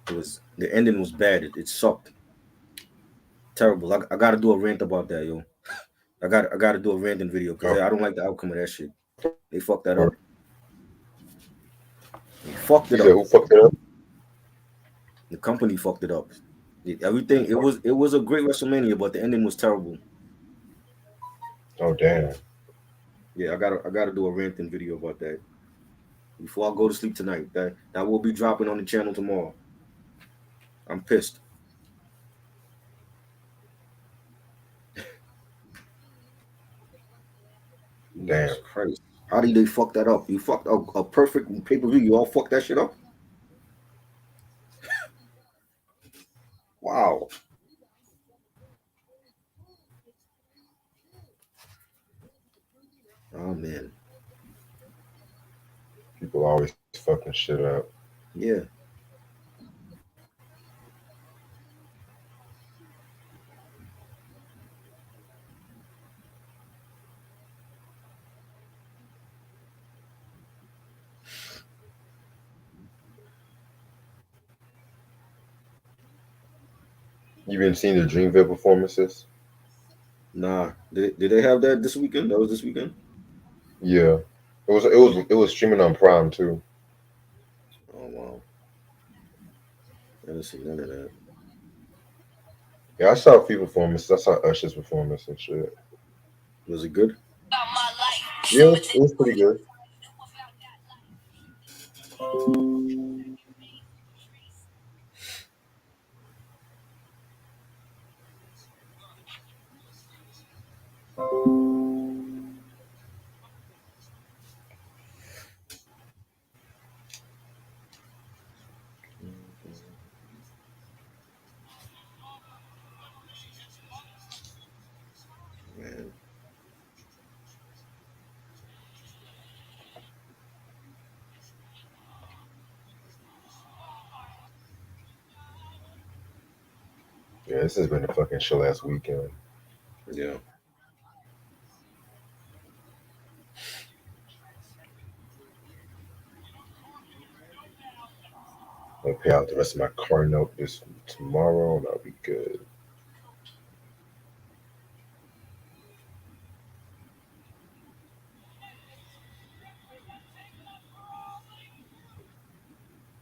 The ending was bad. It sucked. Terrible. I got to do a rant about that, yo. I got to do a ranting video because Oh, I don't like the outcome of that shit. They fucked that or up. They fucked you it said up. who fucked it up? The company fucked it up. Everything. It was a great WrestleMania, but the ending was terrible. Oh damn. Yeah, I gotta do a ranting video about that before I go to sleep tonight. That will be dropping on the channel tomorrow. I'm pissed. Damn. Jesus Christ. How did they fuck that up? You fucked up a perfect pay-per-view. You all fucked that shit up? Wow. Oh man. People always fucking shit up. Yeah. You been seeing the Dreamville performances? Nah. Did they have that this weekend? That was this weekend? Yeah. It was streaming on Prime too. Oh wow. I didn't see none of that. Yeah, I saw a few performances. I saw Usher's performance and shit. Was it good? Yeah, it was pretty good. Man. Yeah, this has been a fucking chill ass weekend. Yeah. I'll pay out the rest of my car note this tomorrow, and I'll be good.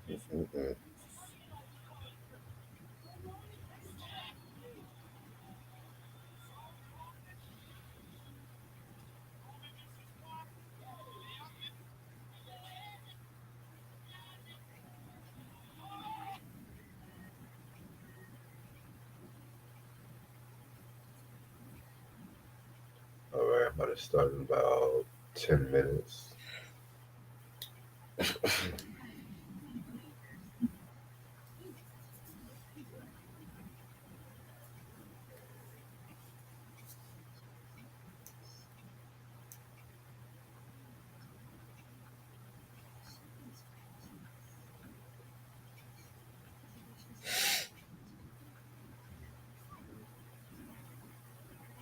Mhm. All right, I'm about to start in about 10 minutes.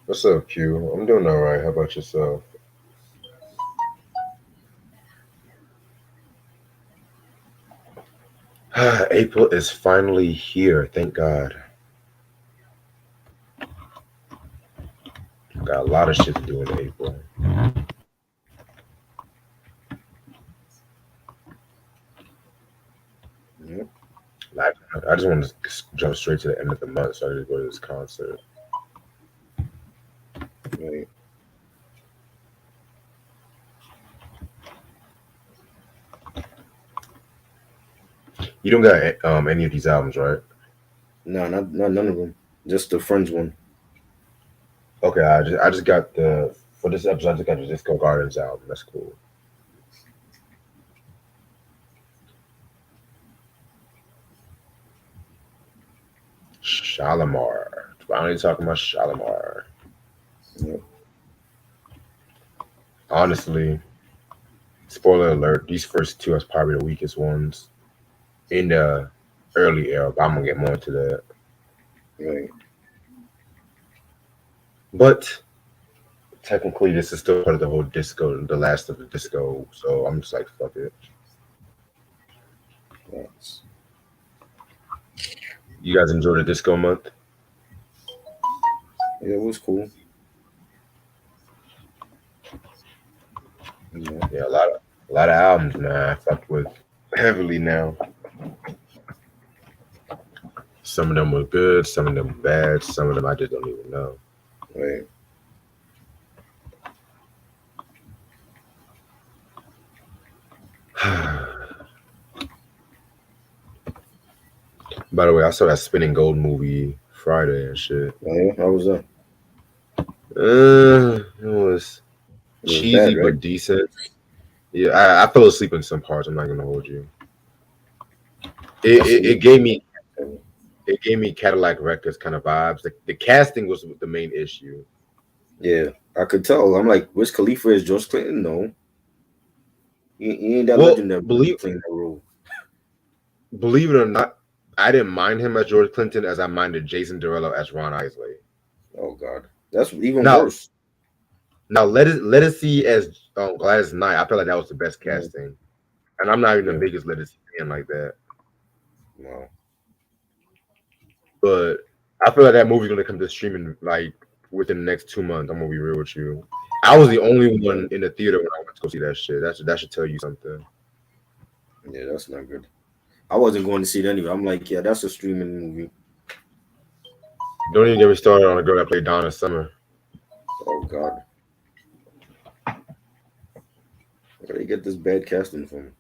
What's up, Q? I'm doing all right. How about yourself? April is finally here. Thank God. Got a lot of shit to do in April. Yep. Like, I just want to jump straight to the end of the month so I can go to this concert. Right. You don't got any of these albums, right? Nah, not none of them. Just the Friends one. Okay, I just got the for this episode. I just got the Disco Gardens album. That's cool. Shalamar. Finally talking about Shalamar. Yep. Honestly, spoiler alert: these first two are probably the weakest ones in the early era. But I'm gonna get more into that. Right. But technically, this is still part of the whole disco, the last of the disco. So I'm just like, fuck it. That's You guys enjoy the disco month? Yeah, it was cool. You know, Yeah, a lot of albums, man. I fucked with heavily now. Some of them were good, some of them were bad, some of them I just don't even know. right. By the way, I saw that Spinning Gold movie Friday and shit. Oh, yeah, how was that? It was It was cheesy bad, right? but decent. Yeah, I fell asleep in some parts. I'm not gonna hold you. It, See it, me? it gave me it gave me Cadillac Records kind of vibes. The casting was the main issue. Yeah, I could tell. I'm like, Wiz Khalifa is George Clinton? No, he ain't that Well, legendary playing that role. believe it or not, I didn't mind him as George Clinton as I minded Jason Derulo as Ron Isley. Oh God, that's even Now, worse. now let us see as Gladys Knight. I feel like that was the best Mhm. casting, and I'm not even the Yeah, biggest Let Us See fan like that. wow. But I feel like that movie's gonna come to streaming like within the next 2 months. I'm gonna be real with you. I was the only Yeah, one in the theater when I went to go see that shit. That should tell you something. yeah, that's not good. I wasn't going to see it anyway. I'm like, yeah, that's a streaming movie. Don't even get me started on the girl that played Donna Summer. Oh God, where they get this bad casting from?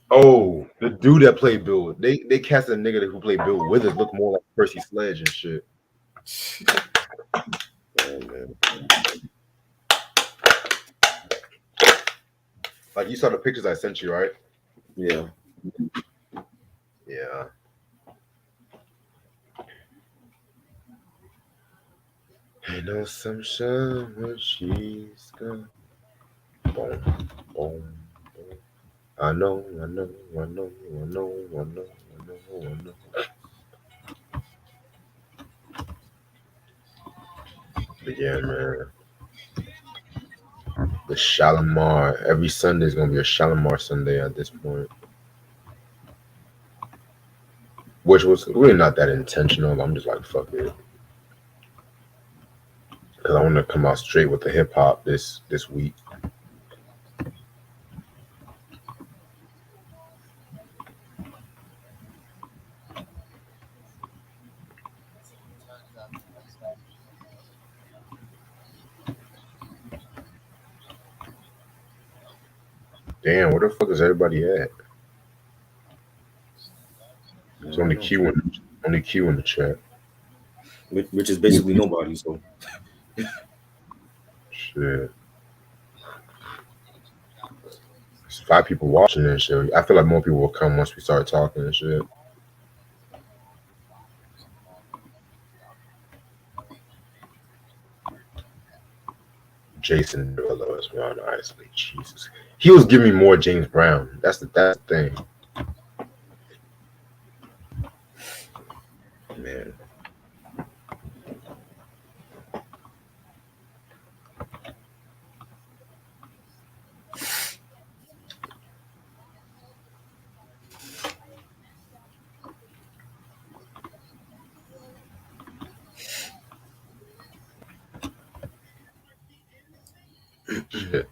Oh, the dude that played Bill. They cast a nigga who played Bill Withers look more like Percy Sledge and shit. Oh man, Like you saw the pictures I sent you, right? yeah. Yeah. Ain't no sunshine when she's gone. Boom, boom, boom. I know, I know, I know, I know, I know, I know, I know. But yeah, man. The Shalamar. Every Sunday is gonna be a Shalamar Sunday at this point. Which was really not that intentional. I'm just like, fuck it. Because I want to come out straight with the hip hop this week. Damn, where the fuck is everybody at? I It's don't only know. Q in the chat. Which is basically nobody. So Shit. There's 5 people watching this shit. I feel like more people will come once we start talking and shit. Jason Derulo as Ron Isley. Jesus. He was giving me more James Brown. That's the thing. man, Shit.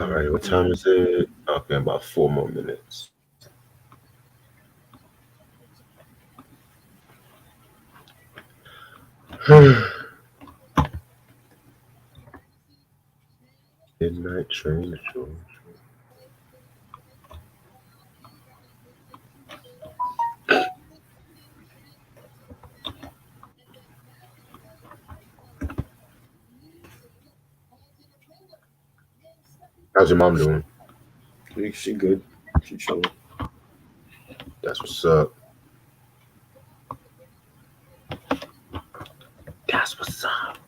All right, what time is it? Okay, about 4 more minutes. Midnight train to Georgia. How's your mom doing? she good. She chilling. That's what's up. That's what's up.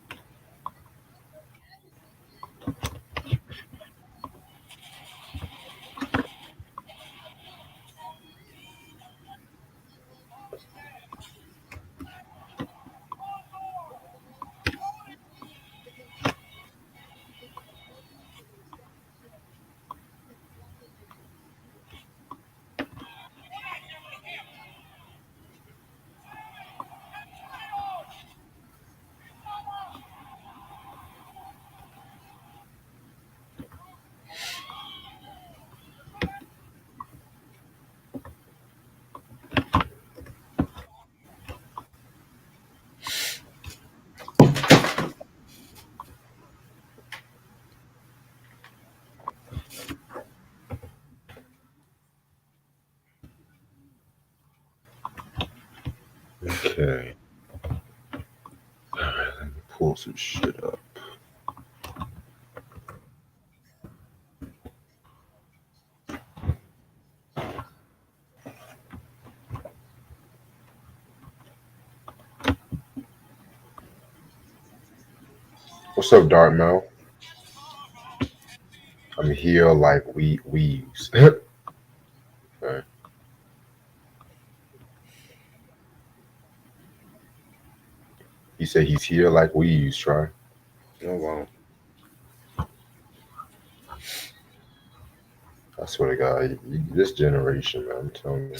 Okay. All right, let me pull some shit up. What's up, Dartmouth? I'm here like we weaves. Okay. He said he's here like weaves. Try. Oh wow. I swear to God, this generation, man. I'm telling you.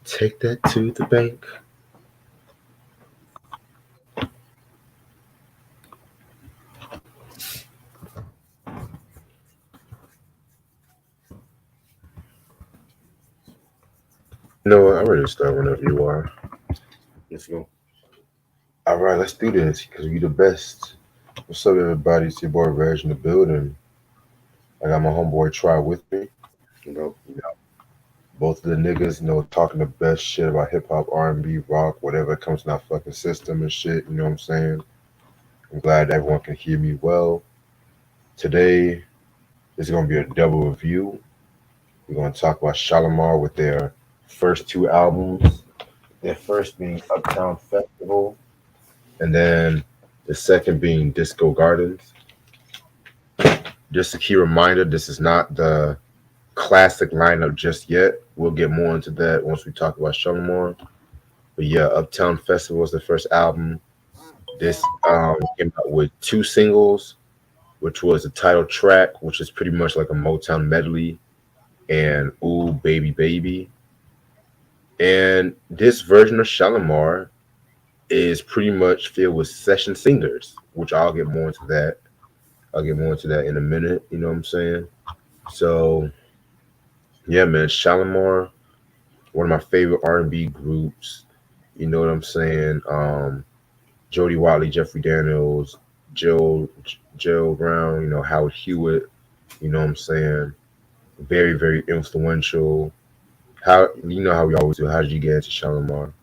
Take that to the bank. You know what? I'm ready to start whenever you are. Let's go. All right, let's do this because we the best. What's up, everybody? It's your boy Reg in the building. I got my homeboy Try with me. About Both of the niggas, talking the best shit about hip hop, R&B, rock, whatever comes in our fucking system and shit. You know what I'm saying? I'm glad everyone can hear me well. Today is gonna be a double review. We're gonna talk about Shalamar with their first two albums. Their first being Uptown Festival, and then the second being Disco Gardens. Just a key reminder: this is not the classic lineup just yet. We'll get more into that once we talk about Shalamar. But yeah, Uptown Festival is the first album. This came out with two singles, which was the title track, which is pretty much like a Motown medley, and Ooh Baby Baby. And this version of Shalamar is pretty much filled with session singers, which I'll get more into that. I'll get more into that in a minute. You know what I'm saying? So yeah, man, Shalamar, one of my favorite R&B groups. You know what I'm saying? Jody Watley, Jeffrey Daniels, Joe Brown, Howard Hewitt, you know what I'm saying? Very, very influential. How how we always do. How did you get into Shalimar?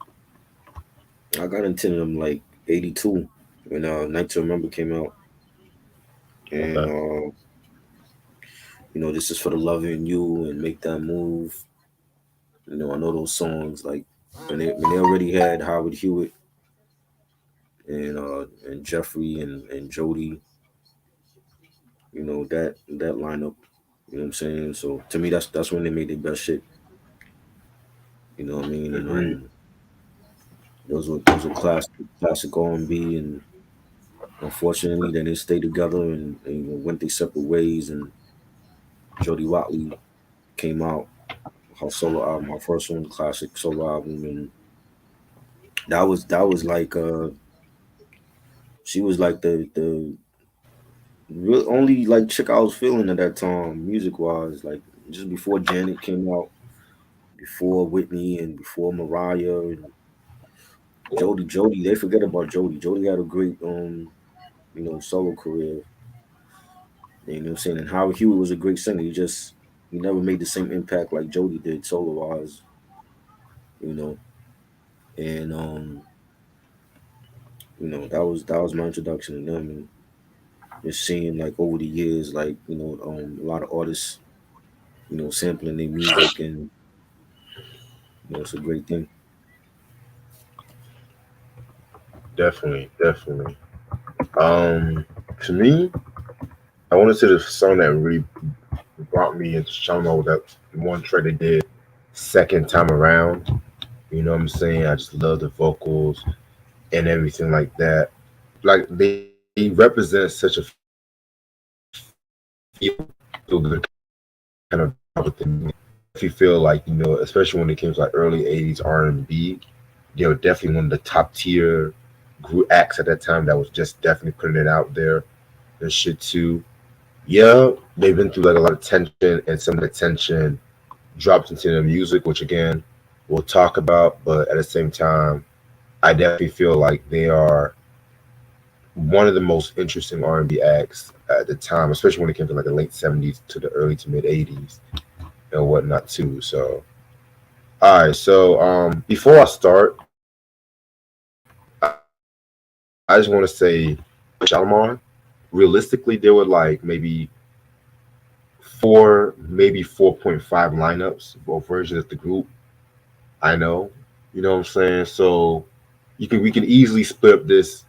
I got into them like '82 when Night to Remember came out, and Okay. This is for the loving you and make that move. I know those songs like when they already had Howard Hewitt and Jeffrey and Jody. That lineup. You know what I'm saying? So to me, that's when they made their best shit. You know what I mean? And Agreed. those were classic R&B, and unfortunately, then they stayed together and went their separate ways. And Jody Watley came out her solo album, her first one, classic solo album, and that was like she was like the real only like chick I was feeling at that time, music wise, like just before Janet came out, before Whitney, and before Mariah and Jody. They forget about Jody. Jody had a great solo career. You know what I'm saying? And Howard Hewitt was a great singer. He never made the same impact like Jody did solo wise, you know. And that was my introduction to them, and just seeing like over the years, like a lot of artists, sampling their music, and it's a great thing. Definitely, definitely. Um, to me, I want to say the song that really brought me into Shalimar with that one track they did second time around. You know what I'm saying? I just love the vocals and everything like that. Like they represent such a feel good kind of vibe within me. If you feel like especially when it came to like early '80s R&B, they were definitely one of the top tier group acts at that time that was just definitely putting it out there and shit too. Yeah, they've been through like a lot of tension, and some of the tension dropped into their music, which again we'll talk about. But at the same time, I definitely feel like they are one of the most interesting R&B acts at the time, especially when it came to like the late '70s to the early to mid '80s and whatnot too. So, all right. So, before I start, I just want to say, Shalamar. Realistically, there were like maybe maybe 4.5 lineups or versions of the group. I know, you know what I'm saying. So, we can easily split up this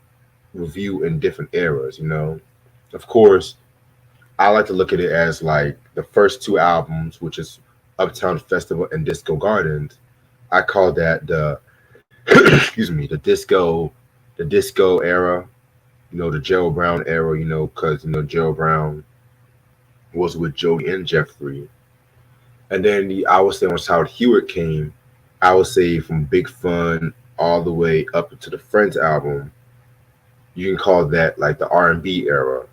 review in different eras. Of course, I like to look at it as like the first two albums, which is Uptown Festival and Disco Gardens. I call that the excuse me, the disco era. The Gerald Brown era. Because Gerald Brown was with Jody and Jeffrey, and then I would say once Howard Hewitt came, I would say from Big Fun all the way up to the Friends album, you can call that like the R&B era.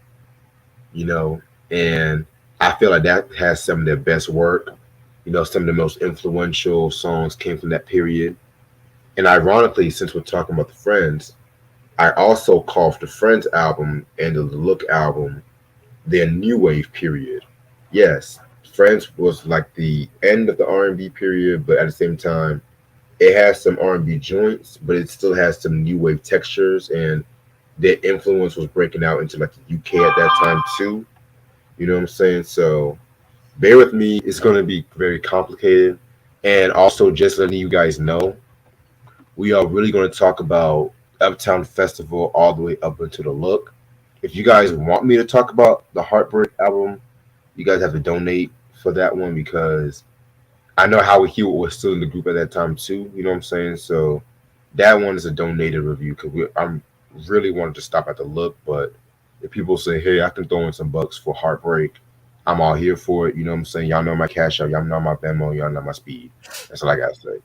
you know, and I feel like that has some of their best work. Some of the most influential songs came from that period. And ironically, since we're talking about the Friends, I also call the Friends album and the Look album their new wave period. Yes, Friends was like the end of the R&B period, but at the same time, it has some R&B joints, but it still has some new wave textures, and their influence was breaking out into like the UK at that time too. You know what I'm saying? So bear with me. It's going to be very complicated. And also, just letting you guys know, we are really going to talk about Uptown Festival all the way up into the Look. If you guys want me to talk about the Heartbreak album, you guys have to donate for that one because I know Howard Hewitt was still in the group at that time too. You know what I'm saying? So that one is a donated review because I'm really wanted to stop at the Look, but if people say, "Hey, I can throw in some bucks for Heartbreak," I'm all here for it. You know what I'm saying? Y'all know my cash out, y'all know my Venmo, y'all know my speed. That's all I gotta say.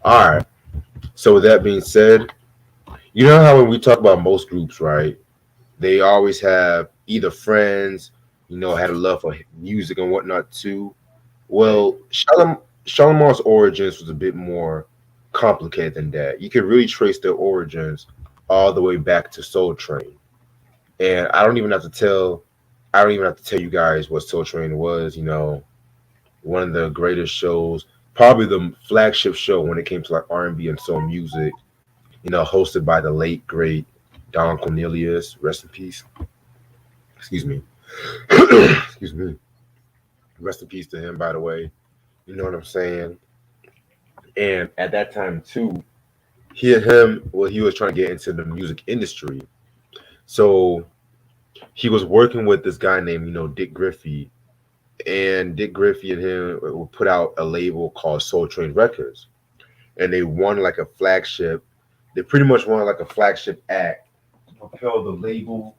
All right. So with that being said, you know how when we talk about most groups, right? They always have either friends, had a love for music and whatnot too. Well, Shalamar's origins was a bit more complicated than that. You can really trace their origins all the way back to Soul Train. And I don't even have to tell you guys what Soul Train was, one of the greatest shows, probably the flagship show when it came to like R&B and soul music, hosted by the late great Don Cornelius, rest in peace. Excuse me. Excuse me. Rest in peace to him, by the way. You know what I'm saying? And at that time too, he was trying to get into the music industry. So he was working with this guy named, Dick Griffey. And Dick Griffey and him would put out a label called Soul Train Records. And they won like a flagship. They pretty much won like a flagship act to propel the label.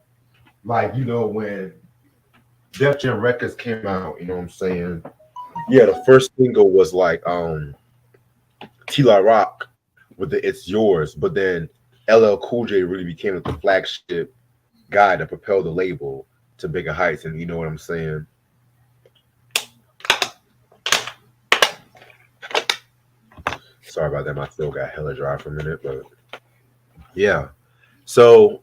Like, when Def Jam Records came out, you know what I'm saying? Yeah, the first single was like T-La Rock with the It's Yours, but then LL Cool J really became like the flagship guy to propel the label to bigger heights, and you know what I'm saying? Sorry about that, my throat got hella dry for a minute, but yeah. So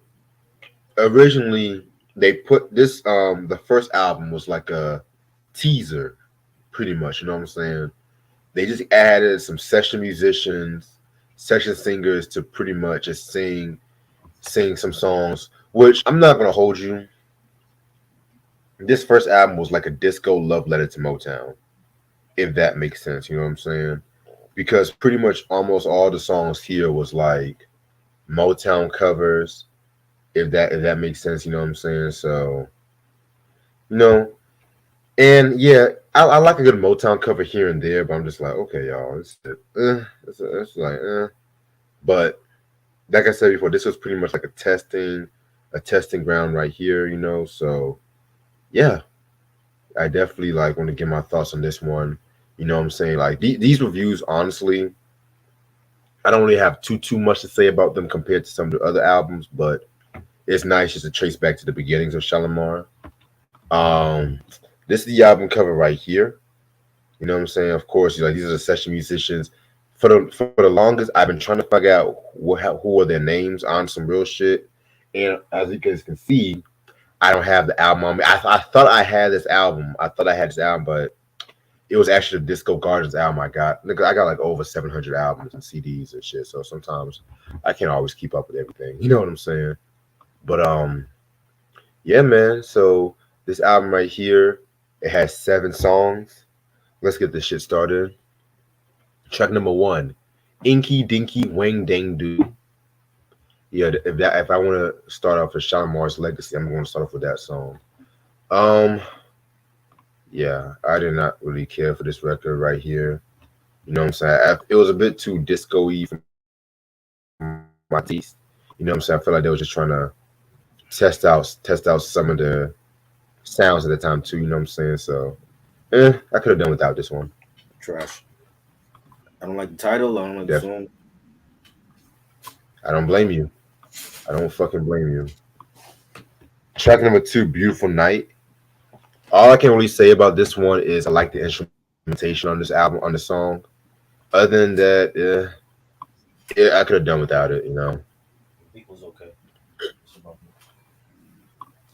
originally they put this the first album was like a teaser, pretty much, you know what I'm saying? They just added some session musicians, session singers to pretty much just sing some songs, which I'm not gonna hold you. This first album was like a disco love letter to Motown, if that makes sense, you know what I'm saying? Because pretty much almost all the songs here was like Motown covers, if that makes sense, you know what I'm saying? So, you know, and yeah, I like a good Motown cover here and there, but I'm just like, okay, y'all, it's like, But like I said before, this was pretty much like a testing ground right here, So yeah, I definitely like want to give my thoughts on this one. You know what I'm saying? Like these reviews, honestly, I don't really have too much to say about them compared to some of the other albums, but it's nice just to trace back to the beginnings of Shalamar. Um, this is the album cover right here. You know what I'm saying? Of course, these are the session musicians. For the longest, I've been trying to figure out who are their names on some real shit. And as you guys can see, I don't have the album on me. I thought I had this album. I thought I had this album, but it was actually the Disco Gardens album I got. Nigga, I got like over 700 albums and CDs and shit. So sometimes I can't always keep up with everything. You know what I'm saying? But yeah, man. So this album right here, it has 7 songs. Let's get this shit started. Track number 1, Inky Dinky Wang Dang Do. Yeah, if I want to start off with Shalamar's Legacy, I'm going to start off with that song. Um, yeah, I did not really care for this record right here. You know what I'm saying? It was a bit too disco-y for my taste. You know what I'm saying? I feel like they was just trying to test out some of the sounds at the time too. You know what I'm saying? So, I could have done without this one. Trash. I don't like the title. I don't like the Def- song. I don't blame you. I don't fucking blame you. Track number 2, Beautiful Night. All I can really say about this one is I like the instrumentation on this album, on the song. Other than that, I could have done without it. You know. The beat was okay. It's about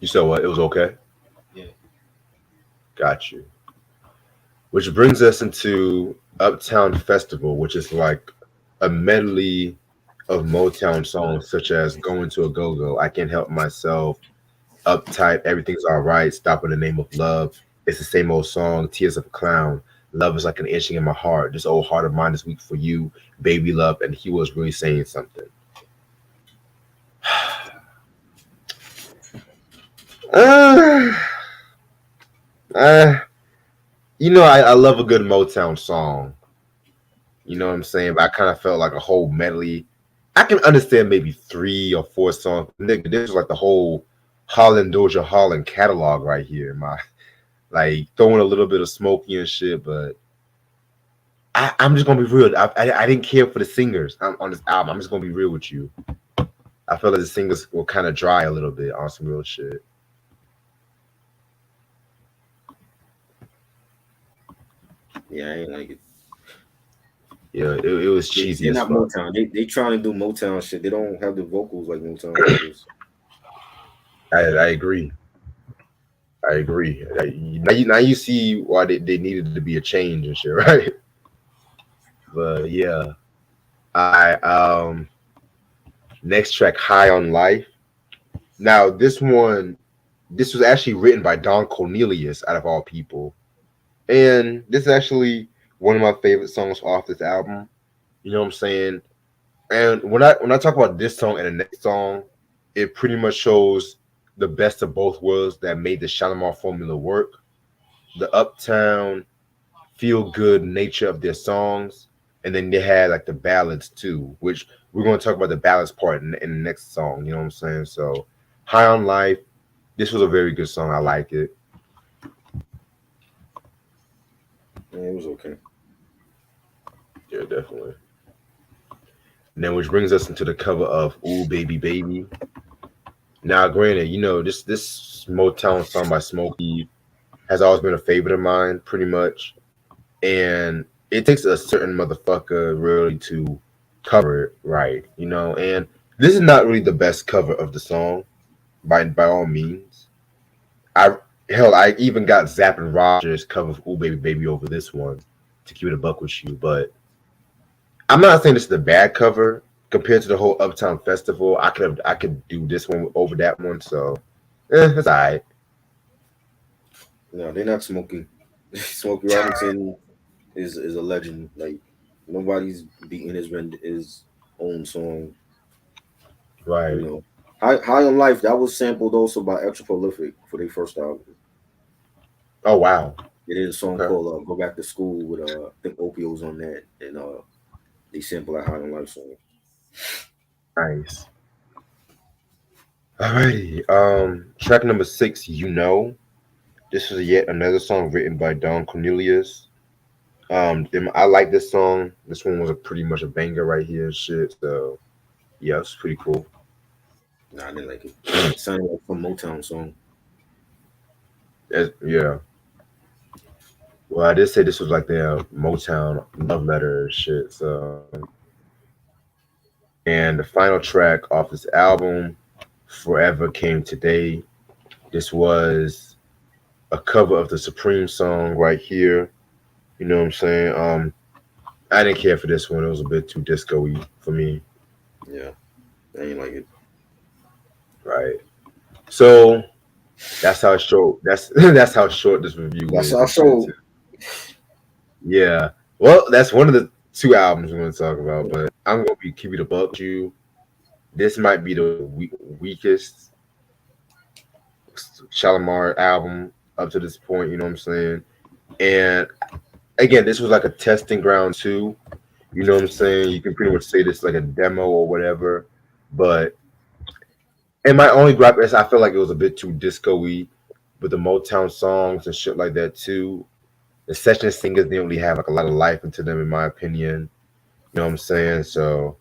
You said what? It was okay. yeah. Got you. Which brings us into Uptown Festival, which is like a medley of Motown songs such as Going to a Go Go, I Can't Help Myself, Uptight, Everything's Alright, Stop in the Name of Love. It's the same old song, Tears of a Clown. Love is like an itching in my heart. This old heart of mine is weak for you, baby love. And he was really saying something. Uh, uh, I love a good Motown song. You know what I'm saying? But I kind of felt like a whole medley. I can understand maybe 3 or 4 songs. Nigga, this was like the whole Holland Doja Holland catalog right here. My like throwing a little bit of Smokey and shit, but I'm just gonna be real. I didn't care for the singers on this album. I'm just gonna be real with you. I felt like the singers were kind of dry a little bit on some real shit. Yeah, I ain't like it. Yeah, it was cheesy They're as not fuck. Motown. They trying to do Motown shit. They don't have the vocals like Motown vocals. I agree. I agree. Now you see why they needed to be a change and shit, right? But yeah, I next track, High on Life. Now this was actually written by Don Cornelius out of all people, and this is actually one of my favorite songs off this album. You know what I'm saying? And when I talk about this song and the next song, it pretty much shows the best of both worlds that made the Shalamar formula work. The Uptown feel good nature of their songs, and then they had like the ballads too, which we're going to talk about the ballads part in the next song. You know what I'm saying? So, High on Life. This was a very good song. I like it. Yeah, it was okay. Yeah, definitely. And then which brings us into the cover of "Ooh Baby Baby." Now, granted, this Motown song by Smokey has always been a favorite of mine, pretty much, and it takes a certain motherfucker really to cover it right, And this is not really the best cover of the song, by all means. I I even got Zapp and Rogers cover of "Ooh Baby Baby" over this one to keep it a buck with you, but I'm not saying this is the bad cover compared to the whole Uptown Festival. I could do this one over that one, so it's alright. No, they're not Smokey. Smokey Robinson is a legend. Like nobody's beating his own song. You Right. know, High on Life that was sampled also by Extra Prolific for their first album. Oh wow. They did a song Okay. called "Go Back to School" with I think Opio was on that, and they sampled that High on Life song. Nice. Alrighty. Track number 6, You Know. This is yet another song written by Don Cornelius. I like this song. This one was a pretty much a banger right here and shit. So yeah, it's pretty cool. Nah, I didn't like it. It sounded like some Motown song. Yeah. Well, I did say this was like their Motown love letter and shit. So, and the final track off this album, Forever Came Today. This was a cover of the Supreme song right here. You know what I'm saying? I didn't care for this one. It was a bit too disco-y for me, Yeah, I ain't like it. right? So that's how short. That's that's how short this review That's is our and shit show. too. Yeah. Well, that's one of the two albums we're going to talk about, but I'm going to be keep it a buck with you. This might be the weakest Shalamar album up to this point. You know what I'm saying? And again, this was like a testing ground too. You know what I'm saying? You can pretty much say this like a demo or whatever. But and my only gripe is I feel like it was a bit too disco-y with the Motown songs and shit like that too. The session singers didn't really have like a lot of life into them, in my opinion. You know what I'm saying? So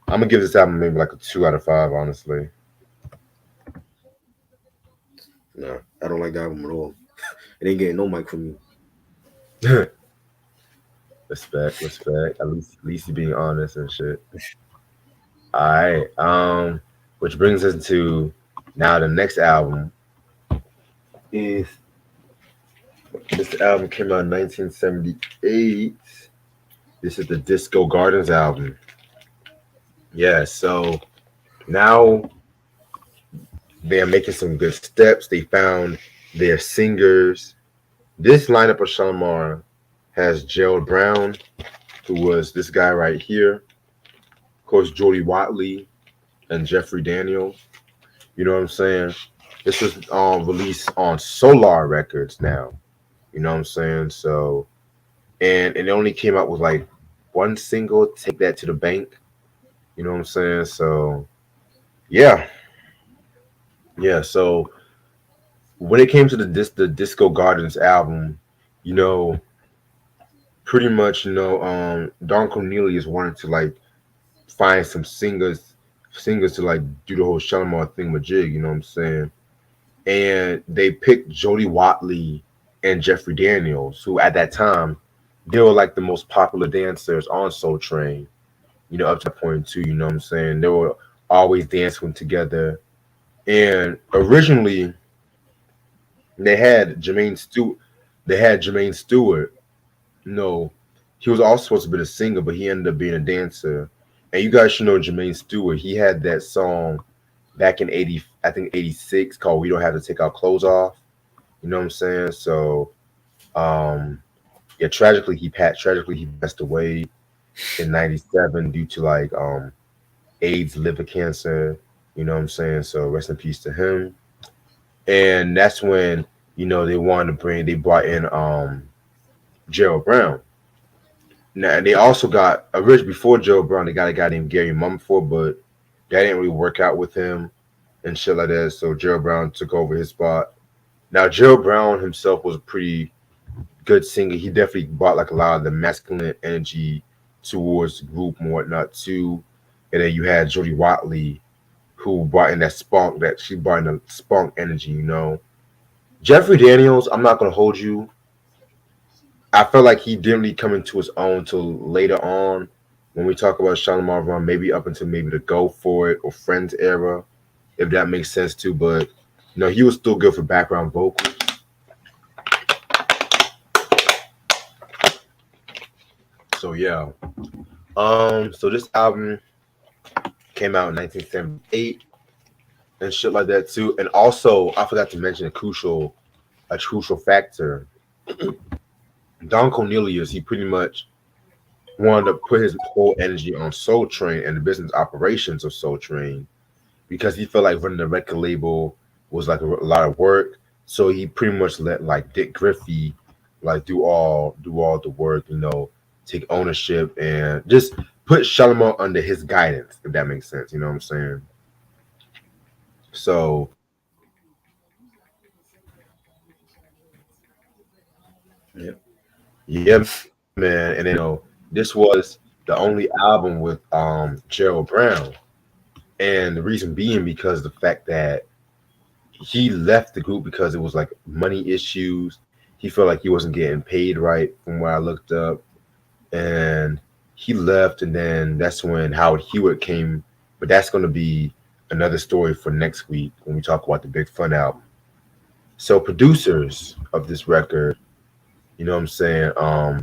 I'm gonna give this album maybe like a 2 out of 5, honestly. Nah, I don't like the album at all. It ain't getting no mic from me. Respect, respect. At least you being honest and shit. All right. Which brings us to now the next album is this album came out in 1978. This is the Disco Gardens album. Yeah, so now they're making some good steps. They found their singers. This lineup of Shalamar has Gerald Brown, who was this guy right here. Of course, Jody Watley and Jeffrey Daniels. You know what I'm saying? This was released on Solar Records now. You know what I'm saying? So, and it only came out with like one single, Take That to the Bank. You know what I'm saying? So, yeah. Yeah. So, when it came to the Disco Gardens album, you know, pretty much, Don Cornelius wanted to like find some singers to like do the whole Shalimar thing with Jig, you know what I'm saying? And they picked Jody Watley and Jeffrey Daniels, who at that time they were like the most popular dancers on Soul Train, up to that point too, you know what I'm saying? They were always dancing together. And originally they had Jermaine Stewart they had Jermaine Stewart. No, he was also supposed to be a singer, but he ended up being a dancer. And you guys should know Jermaine Stewart. He had that song back in 80, I think 86, called "We Don't Have to Take Our Clothes Off." You know what I'm saying? So, yeah, tragically he passed away in '97 due to like AIDS, liver cancer. You know what I'm saying? So rest in peace to him. And that's when they brought in Gerald Brown. Now they also got a rich before Joe Brown. They got a guy named Gary Mumford, but that didn't really work out with him and shit like that. So Joe Brown took over his spot. Now Joe Brown himself was a pretty good singer. He definitely brought like a lot of the masculine energy towards the group and whatnot too. And then you had Jody Watley, who brought in that spunk. That she brought in the spunk energy. Jeffrey Daniels. I'm not gonna hold you. I felt like he didn't really come into his own till later on when we talk about Shalimar Run, maybe up until maybe the Go For It or Friends era, if that makes sense too. But he was still good for background vocals. So yeah. So this album came out in 1978 and shit like that too. And also I forgot to mention a crucial factor. Don Cornelius, he pretty much wanted to put his whole energy on Soul Train and the business operations of Soul Train because he felt like running the record label was like a lot of work. So he pretty much let like Dick Griffey like do all the work, take ownership and just put Shalimar under his guidance, if that makes sense. You know what I'm saying? So Yeah, yeah, man. And then this was the only album with Gerald Brown. And the reason being because the fact that he left the group because it was like money issues. He felt like he wasn't getting paid right from what I looked up. And he left, and then that's when Howard Hewitt came. But that's going to be another story for next week when we talk about the Big Fun album. So producers of this record, you know what I'm saying?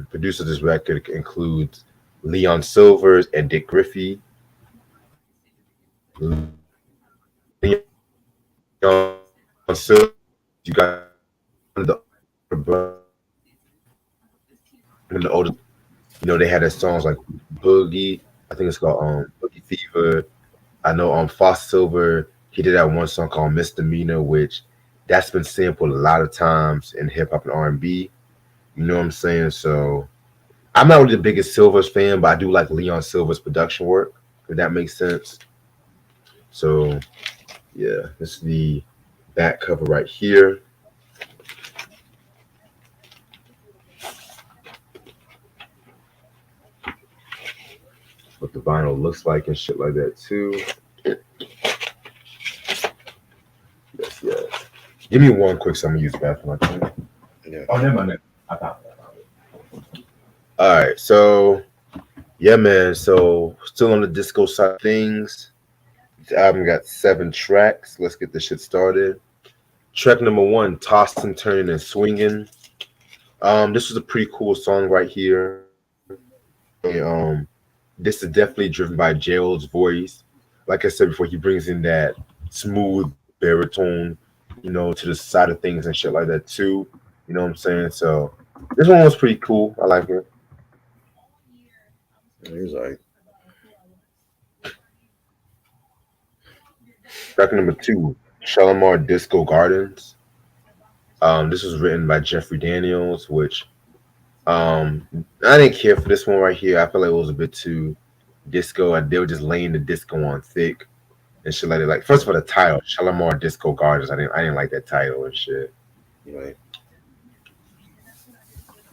Producers of this record includes Leon Silvers and Dick Griffey. Leon Silvers, you got one of the older brothers, one of the oldest brothers. They had their songs like Boogie. I think it's called Boogie Fever. I know Foster Silver, he did that one song called Misdemeanor, which that's been sampled a lot of times in hip hop and R&B. You know what I'm saying? So I'm not really the biggest Silvers fan, but I do like Leon Silver's production work, if that makes sense. So yeah, this is the back cover right here. What the vinyl looks like and shit like that too. Yes, yes. Give me one quick so I'm gonna use the bathroom. I think. Yeah. Oh, never mind. I found it. All right, so yeah, man. So still on the disco side of things. This album got 7 tracks. Let's get this shit started. Track number one, "Tossing, Turning, and Swinging." This was a pretty cool song right here. This is definitely driven by Gerald's voice. Like I said before, he brings in that smooth baritone, to the side of things and shit like that too. You know what I'm saying? So this one was pretty cool. I like it. It was like, Track number two, Shalamar Disco Gardens. This was written by Jeffrey Daniels, which um I didn't care for this one right here. I felt like it was a bit too disco. They were just laying the disco on thick and shit like that. Like first of all, the title, Shalamar Disco Gardens. I didn't like that title and shit. like,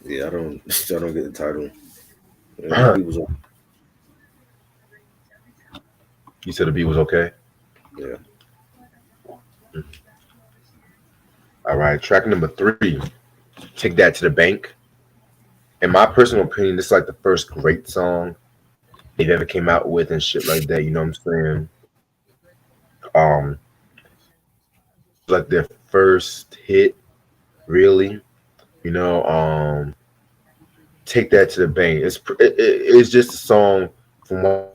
yeah, I don't, I don't get the title. Yeah, the beat was, You said the beat was okay. yeah, All right, track number three, Take That to the Bank. In my personal opinion, this is like the first great song they've ever came out with and shit like that. You know what I'm saying? Um, this was like their first hit, really. You know, Take That to the Bank. It's just a song from one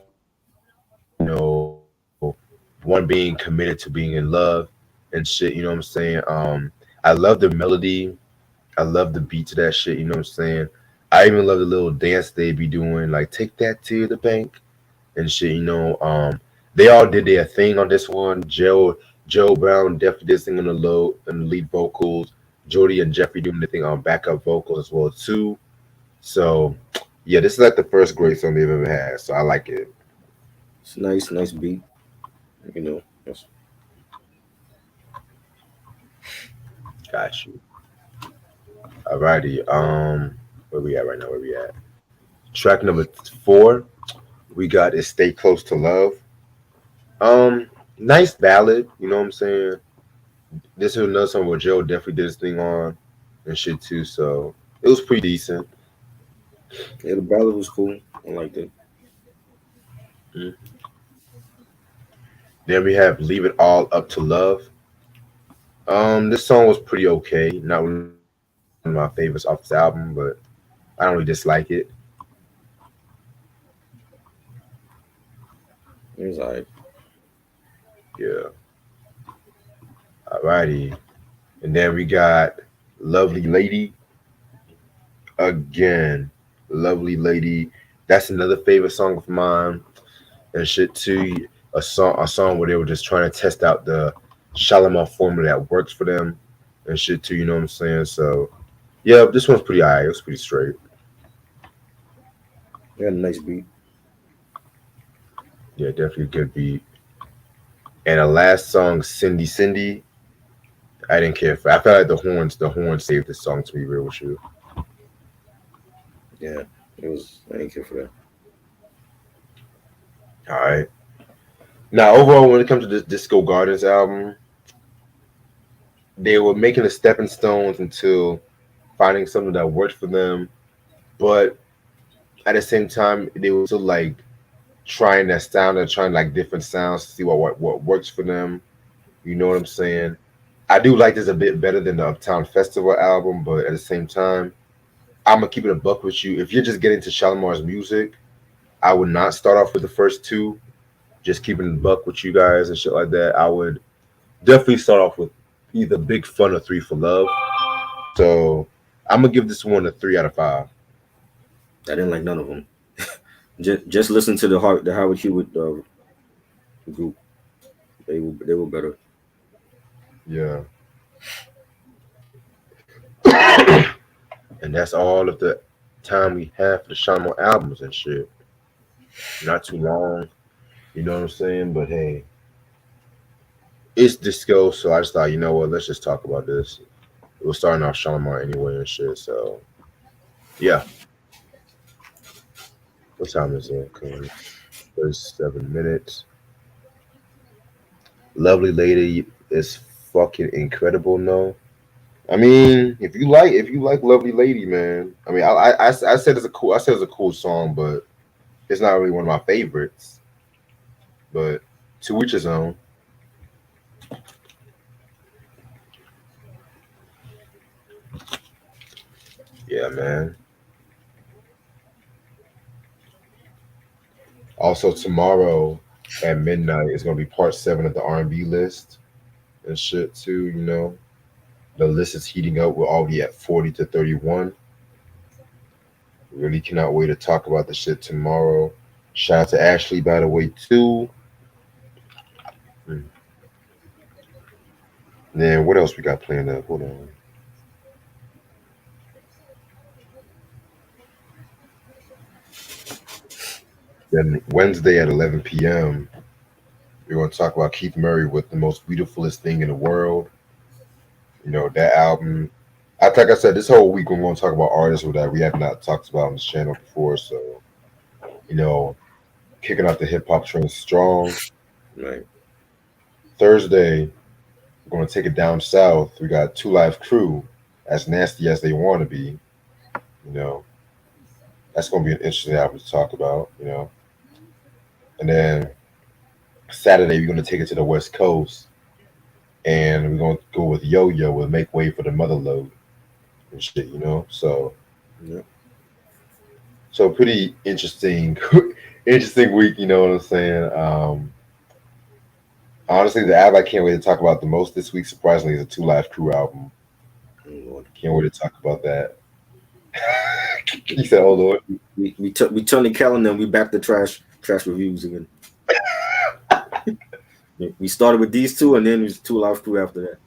one being committed to being in love and shit. You know what I'm saying? I love the melody. I love the beat to that shit. You know what I'm saying? I even love the little dance they be doing, like "Take That to the Bank" and shit. They all did their thing on this one. Joe Brown definitely did sing on the low and the lead vocals. Jody and Jeffrey doing the thing on backup vocals as well too. So yeah, this is like the first great song they've ever had. So I like it. it's a nice, nice beat. You know, it's, Got you. Alrighty. Where we at right now? Where we at? Track number four, we got is "Stay Close to Love." Nice ballad. You know what I'm saying? This is another song where Joe definitely did his thing on and shit too. So it was pretty decent. yeah, the ballad was cool. I liked it. Mm. Then we have "Leave It All Up to Love." This song was pretty okay. Not one of my favorites off this album, but I don't really dislike it. It was like, Yeah. Alrighty. And then we got "Lovely Lady" again. "Lovely Lady." That's another favorite song of mine and shit too. A song where they were just trying to test out the Shalamar formula that works for them and shit too. You know what I'm saying? So yeah, this one's pretty alright. It was pretty straight. it had a nice beat. Yeah, definitely a good beat. And the last song, "Cindy Cindy," I didn't care for. I felt like the horns saved this song to be real with you. Yeah, it was. I didn't care for that. All right. Now overall, when it comes to this Disco Gardens album, they were making the stepping stones until finding something that worked for them. But at the same time, they were still like trying trying like different sounds to see what works for them. You know what I'm saying? I do like this a bit better than the Uptown Festival album, but at the same time, I'm gonna keep it a buck with you. If you're just getting to Shalamar's music, I would not start off with the first two. Just keeping it a buck with you guys and shit like that. I would definitely start off with either Big Fun or Three for Love. So I'm gonna give this one a 3 out of 5. I didn't like none of them. Just listen to the Howard Hewitt group. They were better. Yeah, and that's all of the time we have for the Shalamar albums and shit. Not too long, you know what I'm saying? But hey, it's disco, so I just thought, you know what, let's just talk about this. It was starting off Shalamar anyway and shit. So yeah, what time is it? Okay, 37 minutes. Lovely lady is fucking incredible. No, I mean, if you like Lovely Lady, man. I mean, I said it's a cool song, but it's not really one of my favorites. But to each his own. Yeah, man. Also tomorrow at midnight is gonna be part 7 of the R&B list and shit too. You know, the list is heating up. We're already at 40 to 31. Really cannot wait to talk about the shit tomorrow. Shout out to Ashley, by the way, too. Mm. Then what else we got planned up? Hold on. Then Wednesday at 11 p.m., we're going to talk about Keith Murray with The Most Beautifulest Thing in the World. You know, that album. Like I said, this whole week we're going to talk about artists that we have not talked about on this channel before. So, you know, kicking off the hip hop trend strong. Right. Thursday, we're going to take it down south. We got Two Live Crew, as nasty as they want to be. You know, that's going to be an interesting album to talk about, you know. And then Saturday, we're going to take it to the West Coast and we're going to go with Yo Yo and Make Way for the Mother Load and shit, you know. Yeah. So pretty interesting, interesting week. You know what I'm saying? Honestly, the album I can't wait to talk about the most this week, surprisingly, is a Two Live Crew album. Oh, Lord. Can't wait to talk about that. He said, "Oh Lord." We turn the calendar and we back to trash reviews again. We started with these two and then there's two live crew after that.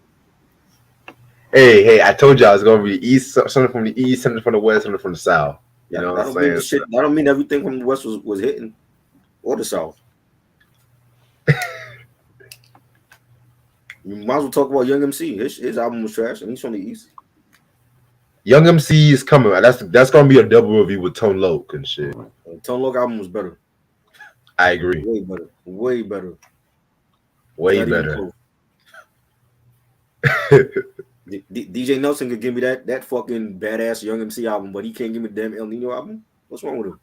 Hey, hey! I told y'all it's gonna be east, something from the east, something from the west, something from the south. You know what That I'm don't mean saying? the shit. That don't mean everything from the west was hitting or the south. You might as well talk about Young MC. His album was trash, and he's from the east. Young MC is coming. That's gonna be a double review with Tone Loc and shit. Tone Loc album was better, I agree. way better, way better. Way Not even better. close. DJ Nelson could give me that fucking badass Young MC album, but he can't give me the damn El Nino album. What's wrong with him?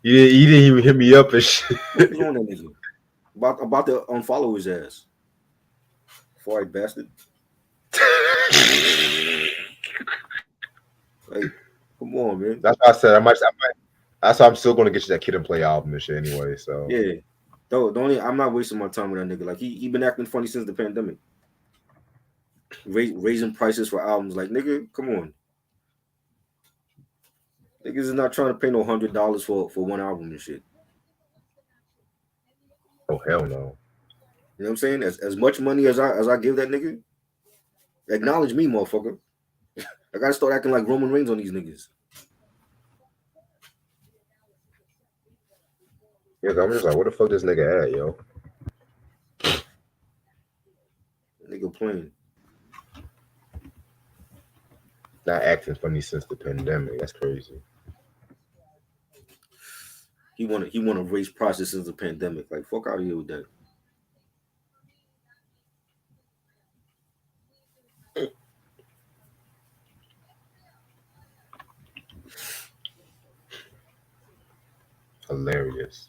He didn't even hit me up and shit. What's wrong with that nigga? About to unfollow his ass. Fried bastard. Like, come on, man. That's why I said I might. That's why I'm still gonna get you that Kid and Play album and shit anyway. So Yeah. Though the only I'm not wasting my time with that nigga. Like he been acting funny since the pandemic. Raising prices for albums. Like nigga, come on. Niggas is not trying to pay no $100 for one album and shit. oh hell no. You know what I'm saying? As much money as I give that nigga, acknowledge me, motherfucker. I gotta start acting like Roman Reigns on these niggas. Yeah, I'm just like, where the fuck this nigga at, yo? Nigga playing. Not acting funny since the pandemic. That's crazy. He wanna raise prices since the pandemic. Like fuck out of here with that. Hilarious.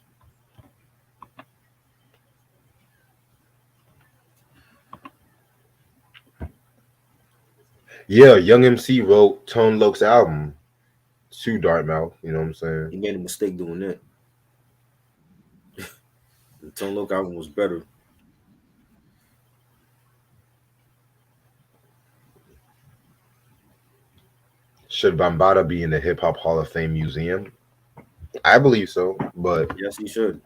Yeah, Young MC wrote Tone Loc's album to Dartmouth. You know what I'm saying? He made a mistake doing that. The Tone Loc album was better. Should Bambaataa be in the Hip Hop Hall of Fame museum? I believe so, but Yes, he should.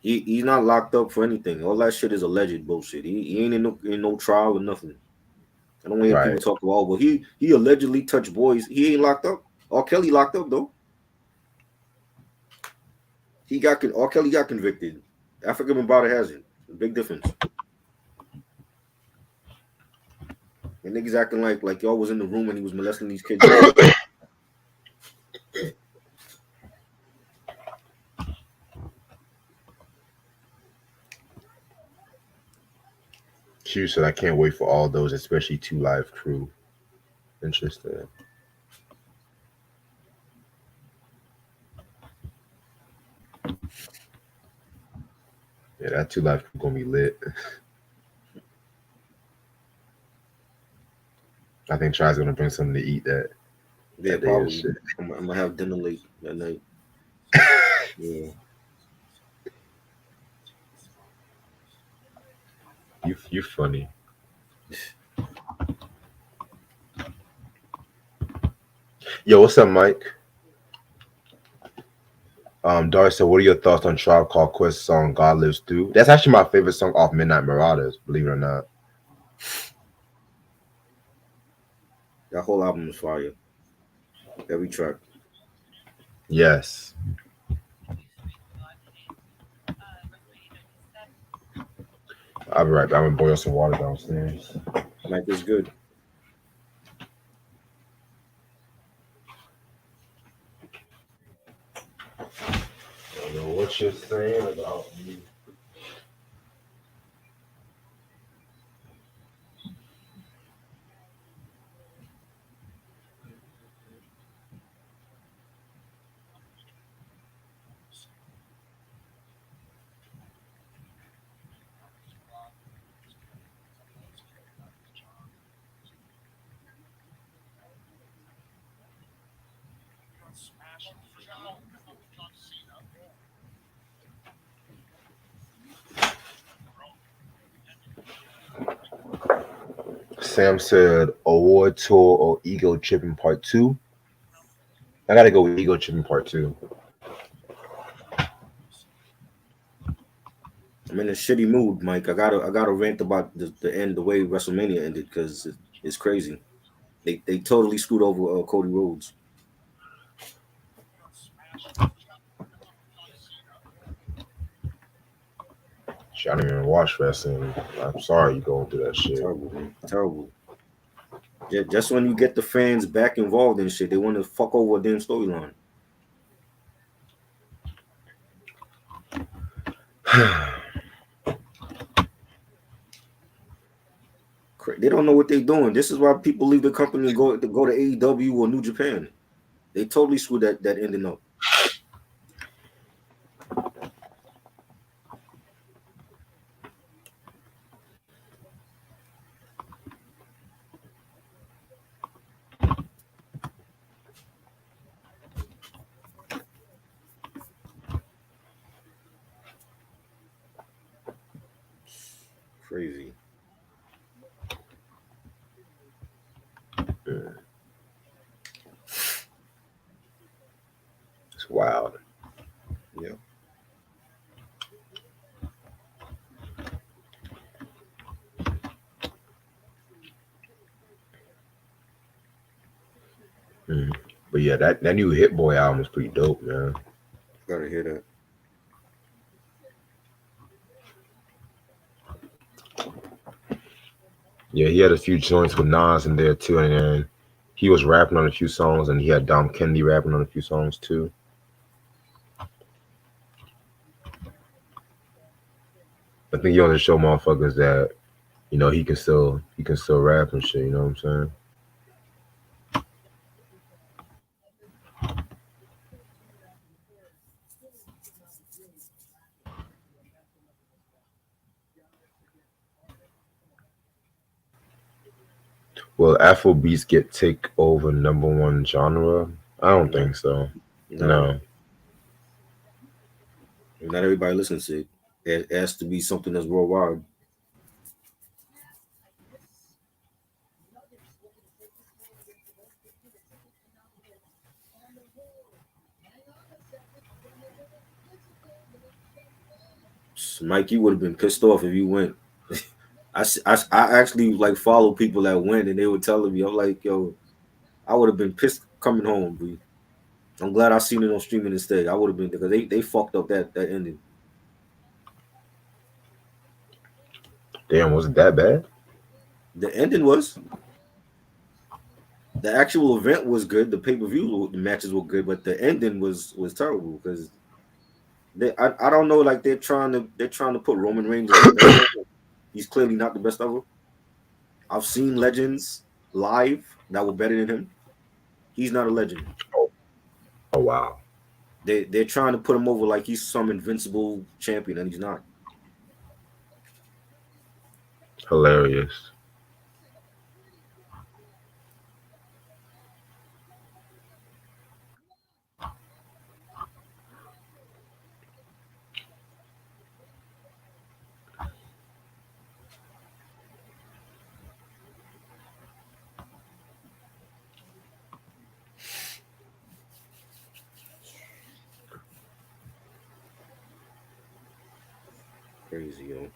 He's not locked up for anything. All that shit is alleged bullshit. He ain't in no trial or nothing. I don't hear people right. talk about, oh, well, he allegedly touched boys. He ain't locked up. R. Kelly locked up though. R. Kelly got convicted. African Bambaataa hasn't. Big difference. And niggas acting like y'all was in the room and he was molesting these kids and shit. Q said, I can't wait for all those, especially Two Live Crew. Interesting. Yeah, that Two Live Crew gonna be lit. I think Try's gonna bring something to eat Yeah, that day and probably. shit. I'm gonna have dinner late that night. Yeah. You funny. Yo, what's up, Mike? Darcy, what are your thoughts on Tribe Called Quest song God Lives Through? That's actually my favorite song off Midnight Marauders, believe it or not. That whole album is fire. Every track. Yes. I'll be right back. I'm gonna boil some water downstairs. Mike is good. I don't know what you're saying about me. Sam said award tour or ego tripping part two. I gotta go with ego tripping part two. I'm in a shitty mood, Mike. I gotta rant about the end, the way WrestleMania ended, because it's crazy. They totally screwed over Cody Rhodes. Shit, I didn't even watch wrestling. I'm sorry you going through that shit. Terrible, man. Terrible. Just when you get the fans back involved in shit, they want to fuck over a damn storyline. They don't know what they're doing. This is why people leave the company and go to AEW or New Japan. They totally screwed that ending up. Crazy. Yeah, it's wild. Yeah. Mm. But yeah, that new Hit Boy album is pretty dope, man. Gotta hear that. Yeah, he had a few joints with Nas in there too, and then he was rapping on a few songs, and he had Dom Kennedy rapping on a few songs too. I think he wanted to show motherfuckers that he can still rap and shit. You know what I'm saying? Will Afrobeats get take over number one genre? I don't No, think so. not at No. all. Not everybody listens to it. It has to be something that's worldwide. Mike, you would have been pissed off if you went. I actually like follow people that went, and they were telling me, I'm like, yo, I would have been pissed coming home, bro. I'm glad I seen it on streaming instead. I would have been because they fucked up that ending. Damn, was it that bad? The ending was the actual event was good. The pay per view the matches were good, but the ending was terrible because I don't know, like they're trying to put Roman Reigns as the best ever. He's clearly not the best ever. I've seen legends live that were better than him. He's not a legend. Oh, oh wow. They're trying to put him over like he's some invincible champion, and he's not. Hilarious. Crazy, yo.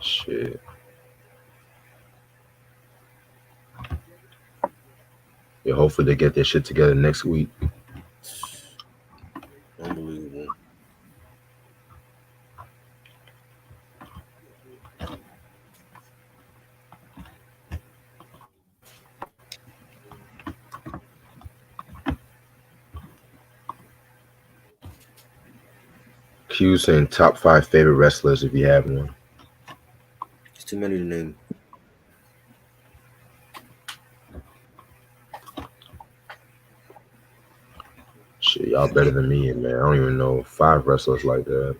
Shit. Yeah, hopefully they get their shit together next week. Unbelievable. Q saying top five favorite wrestlers if you have one. It's too many to name. Shit, y'all better than me, man. I don't even know five wrestlers like that.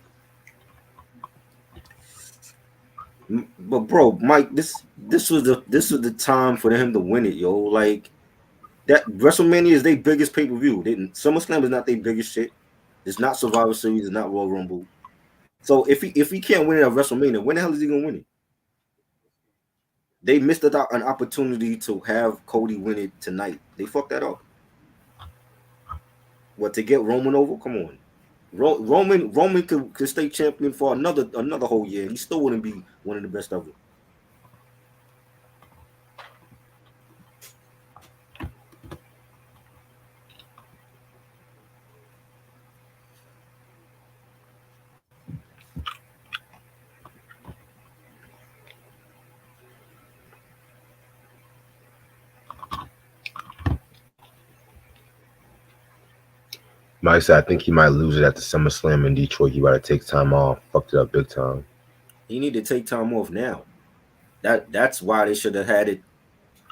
But bro, Mike, this was the time for him to win it, yo. Like that WrestleMania is their biggest pay per view. SummerSlam is not their biggest shit. It's not Survivor Series. It's not Royal Rumble. So if he can't win it at WrestleMania, when the hell is he gonna win it? They missed an opportunity to have Cody win it tonight. They fucked that up. What, to get Roman over? Come on. Roman could stay champion for another whole year. He still wouldn't be one of the best ever. Mike said I think he might lose it at the SummerSlam in Detroit. He about to take time off. Fucked it up big time. He need to take time off now. That's why they should have had it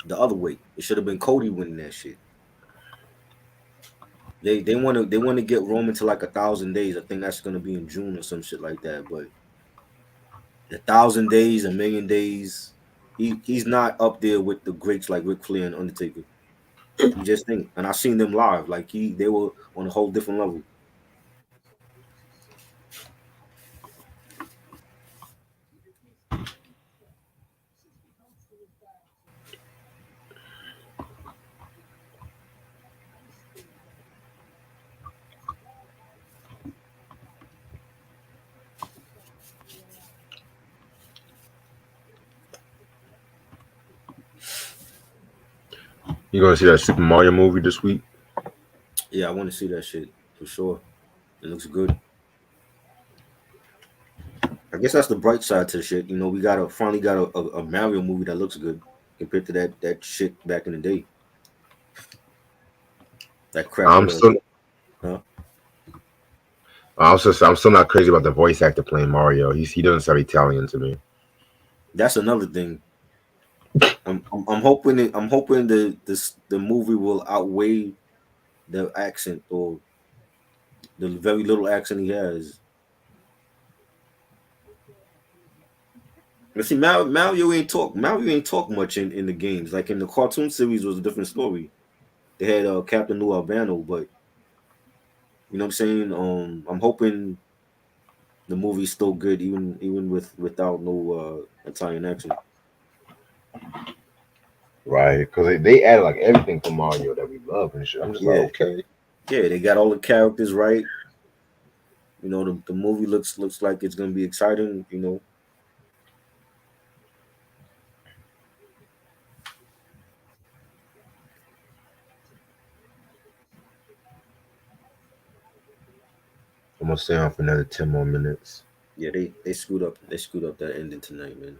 the other way. It should have been Cody winning that shit. They want to get Roman to like 1,000 days. I think that's gonna be in June or some shit like that. But 1,000 days, 1,000,000 days, he's not up there with the greats like Ric Flair and Undertaker. You just think, and I seen them live. Like they were on a whole different level. You gonna see that Super Mario movie this week? Yeah, I want to see that shit for sure. It looks good. I guess that's the bright side to the shit. We finally got a Mario movie that looks good compared to that shit back in the day. That crap I'm with still, huh? I'm still not crazy about the voice actor playing Mario. He doesn't sound Italian to me. That's another thing. I'm hoping the movie will outweigh the accent or the very little accent he has. But see, Mario ain't talk much in the games. Like in the cartoon series was a different story. They had Captain Lou Albano, but you know what I'm saying. I'm hoping the movie's still good, even without no Italian accent. Right, because they added like everything from Mario that we love and shit. I'm just like, Yeah, okay. yeah, they got all the characters right. You know, the movie looks like it's gonna be exciting. You know, I'm gonna stay on for another 10 more minutes. yeah, they screwed up that ending tonight, man.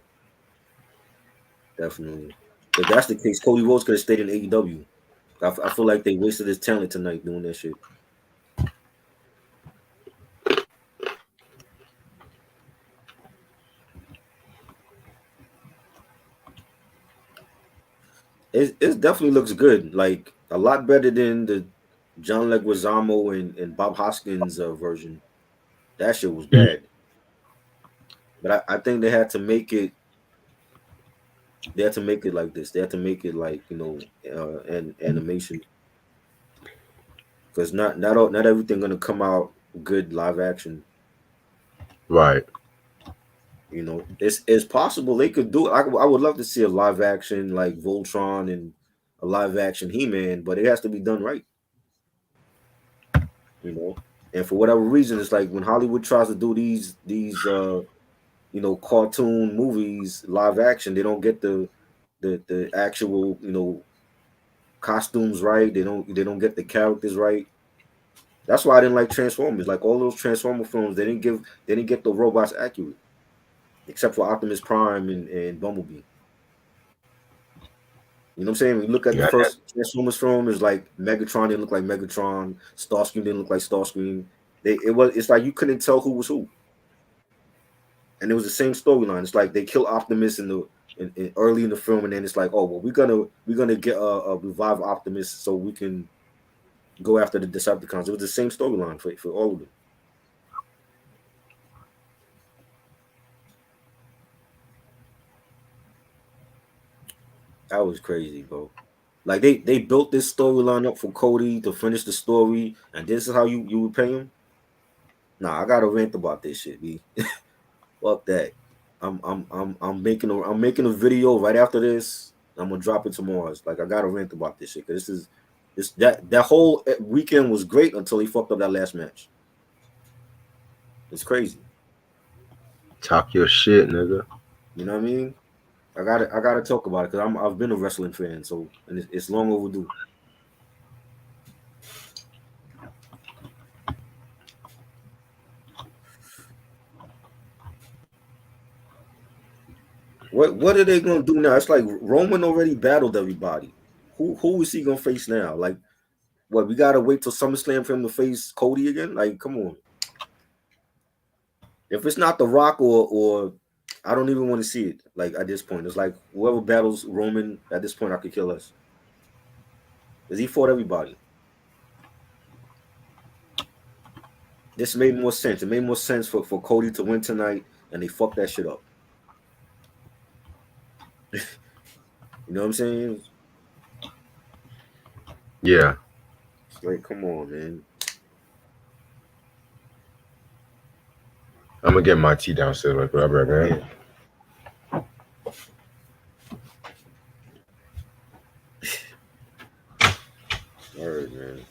Definitely. If that's the case, Cody Rhodes could have stayed in AEW. I feel like they wasted his talent tonight doing that shit. It definitely looks good. Like a lot better than the John Leguizamo and Bob Hoskins version. That shit was bad. But I think they had to make it. They had to make it like this. They had to make it like an animation because not everything gonna come out good live action. Right, It's possible they could do it. I would love to see a live action like Voltron and a live action He Man, but it has to be done right. You know, and for whatever reason, it's like when Hollywood tries to do these cartoon movies live action, they don't get the actual costumes right. They don't get the characters right. That's why I didn't like Transformers. Like all those Transformer films, they didn't get the robots accurate, except for Optimus Prime and Bumblebee. You know what I'm saying? When you look at the yeah, first Transformers film, it's like Megatron didn't look like Megatron, Starscream didn't look like Starscream. It's like you couldn't tell who was who, and it was the same storyline. It's like they kill Optimus in early in the film, and then it's like, oh well, we're gonna get a revive Optimus so we can go after the Decepticons. It was the same storyline for all of them. That was crazy, bro. Like they built this storyline up for Cody to finish the story, and this is how you would pay him. Nah, I got to rant about this shit, B. Fuck that. I'm making a video right after this. I'm gonna drop it tomorrow. It's like I got to rant about this shit because that whole weekend was great until he fucked up that last match. It's crazy. talk your shit, nigga. You know what I mean? I gotta talk about it because I've been a wrestling fan, so and it's long overdue. What are they gonna do now? It's like Roman already battled everybody. Who is he gonna face now? Like what? We gotta wait till SummerSlam for him to face Cody again? Like come on. If it's not The Rock or I don't even want to see it. Like at this point, it's like whoever battles Roman at this point, I could kill us because he fought everybody. This made more sense. It made more sense for Cody to win tonight, and they fucked that shit up. You know what I'm saying? Yeah, It's like, come on, man. I'm gonna get my tea downstairs. Like, whatever, Yeah, man. word, man.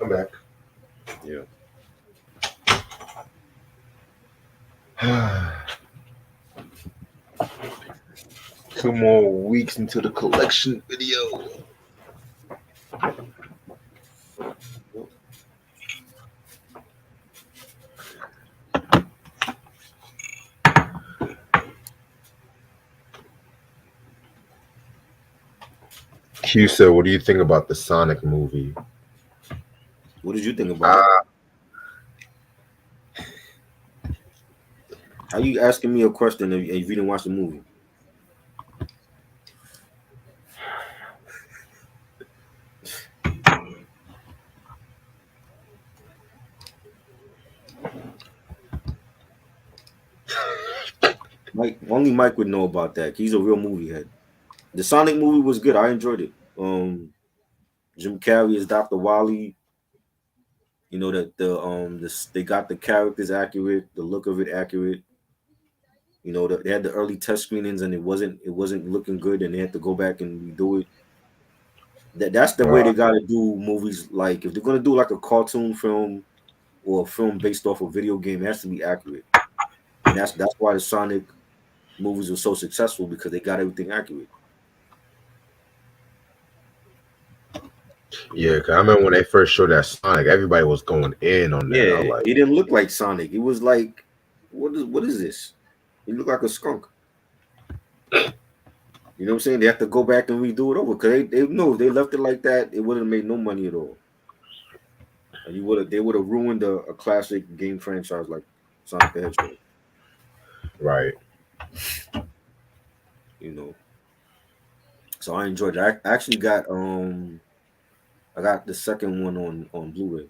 I'm back. Yeah. 2 more weeks into the collection video. Q said, "What do you think about the Sonic movie?" What did you think about it? Uh, How you asking me a question if you didn't watch the movie? Mike, only Mike would know about that. He's a real movie head. The Sonic movie was good. I enjoyed it. Jim Carrey is Dr. Wily. You know that they got the characters accurate, the look of it accurate. They had the early test screenings and it wasn't looking good, and they had to go back and redo it. That's the way uh, they got to do movies. Like if they're gonna do like a cartoon film or a film based off a video game, it has to be accurate, and that's why the Sonic movies were so successful because they got everything accurate. You yeah, know, 'cause I remember when they first showed that Sonic, everybody was going in on that. I was yeah, like, it didn't look like Sonic. It was like, what is this? He looked like a skunk. You know what I'm saying? They have to go back and redo it over because they know if they left it like that, it would have made no money at all. And they would have ruined a classic game franchise like Sonic the Hedgehog. right. You know, so I enjoyed it. I actually I got the second one on Blu-ray.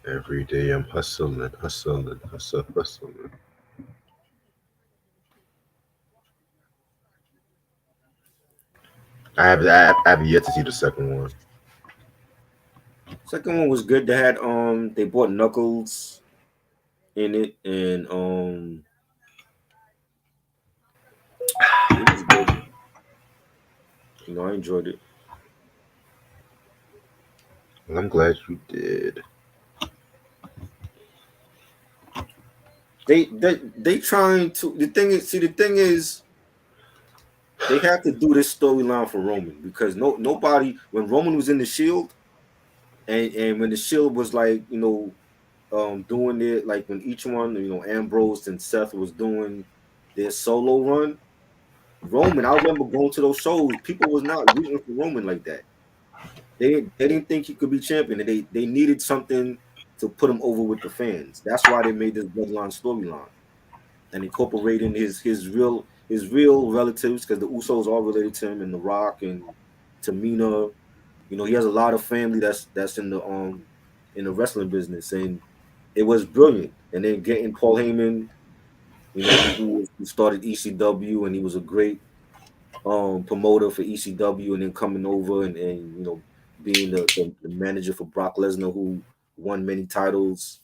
Every day I'm hustling, hustling, hustling. I have yet to see the second one. Second one was good. They brought Knuckles in it, and it was good. I enjoyed it. Well, I'm glad you did. They trying to the thing is they have to do this storyline for Roman because nobody when Roman was in the Shield and when the Shield was like doing it like when each one Ambrose and Seth was doing their solo run. Roman, I remember going to those shows. People was not rooting for Roman like that. They didn't think he could be champion, and they needed something to put him over with the fans. That's why they made this bloodline storyline and incorporating his real relatives because the Usos are related to him and The Rock and Tamina. He has a lot of family that's in the wrestling business, and it was brilliant. And then getting Paul Heyman, who started ECW, and he was a great promoter for ECW, and then coming over and being the manager for Brock Lesnar, who won many titles.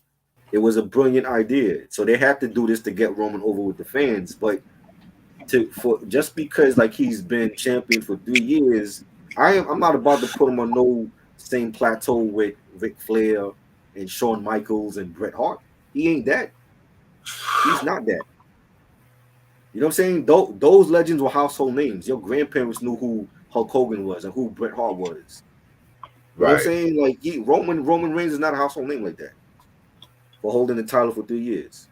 It was a brilliant idea. So they had to do this to get Roman over with the fans, but for just because like he's been champion for 3 years, I'm not about to put him on no same plateau with Ric Flair and Shawn Michaels and Bret Hart. He ain't that. He's not that. You know what I'm saying? Those legends were household names. Your grandparents knew who Hulk Hogan was and who Bret Hart was. You know what I'm Right, saying? Like Roman Reigns is not a household name like that for holding the title for 3 years.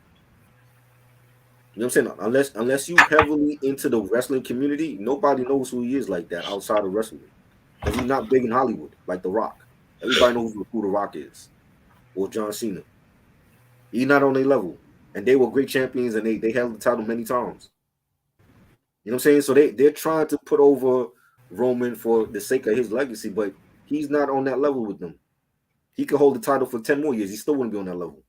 You know what I'm saying? Unless you heavily into the wrestling community, nobody knows who he is like that outside of wrestling. Because he's not big in Hollywood like The Rock. Everybody knows who The Rock is or John Cena. He's not on their level. And they were great champions and they held the title many times. You know what I'm saying? So they're trying to put over Roman for the sake of his legacy, but he's not on that level with them. He could hold the title for 10 more years. He still wouldn't be on that level.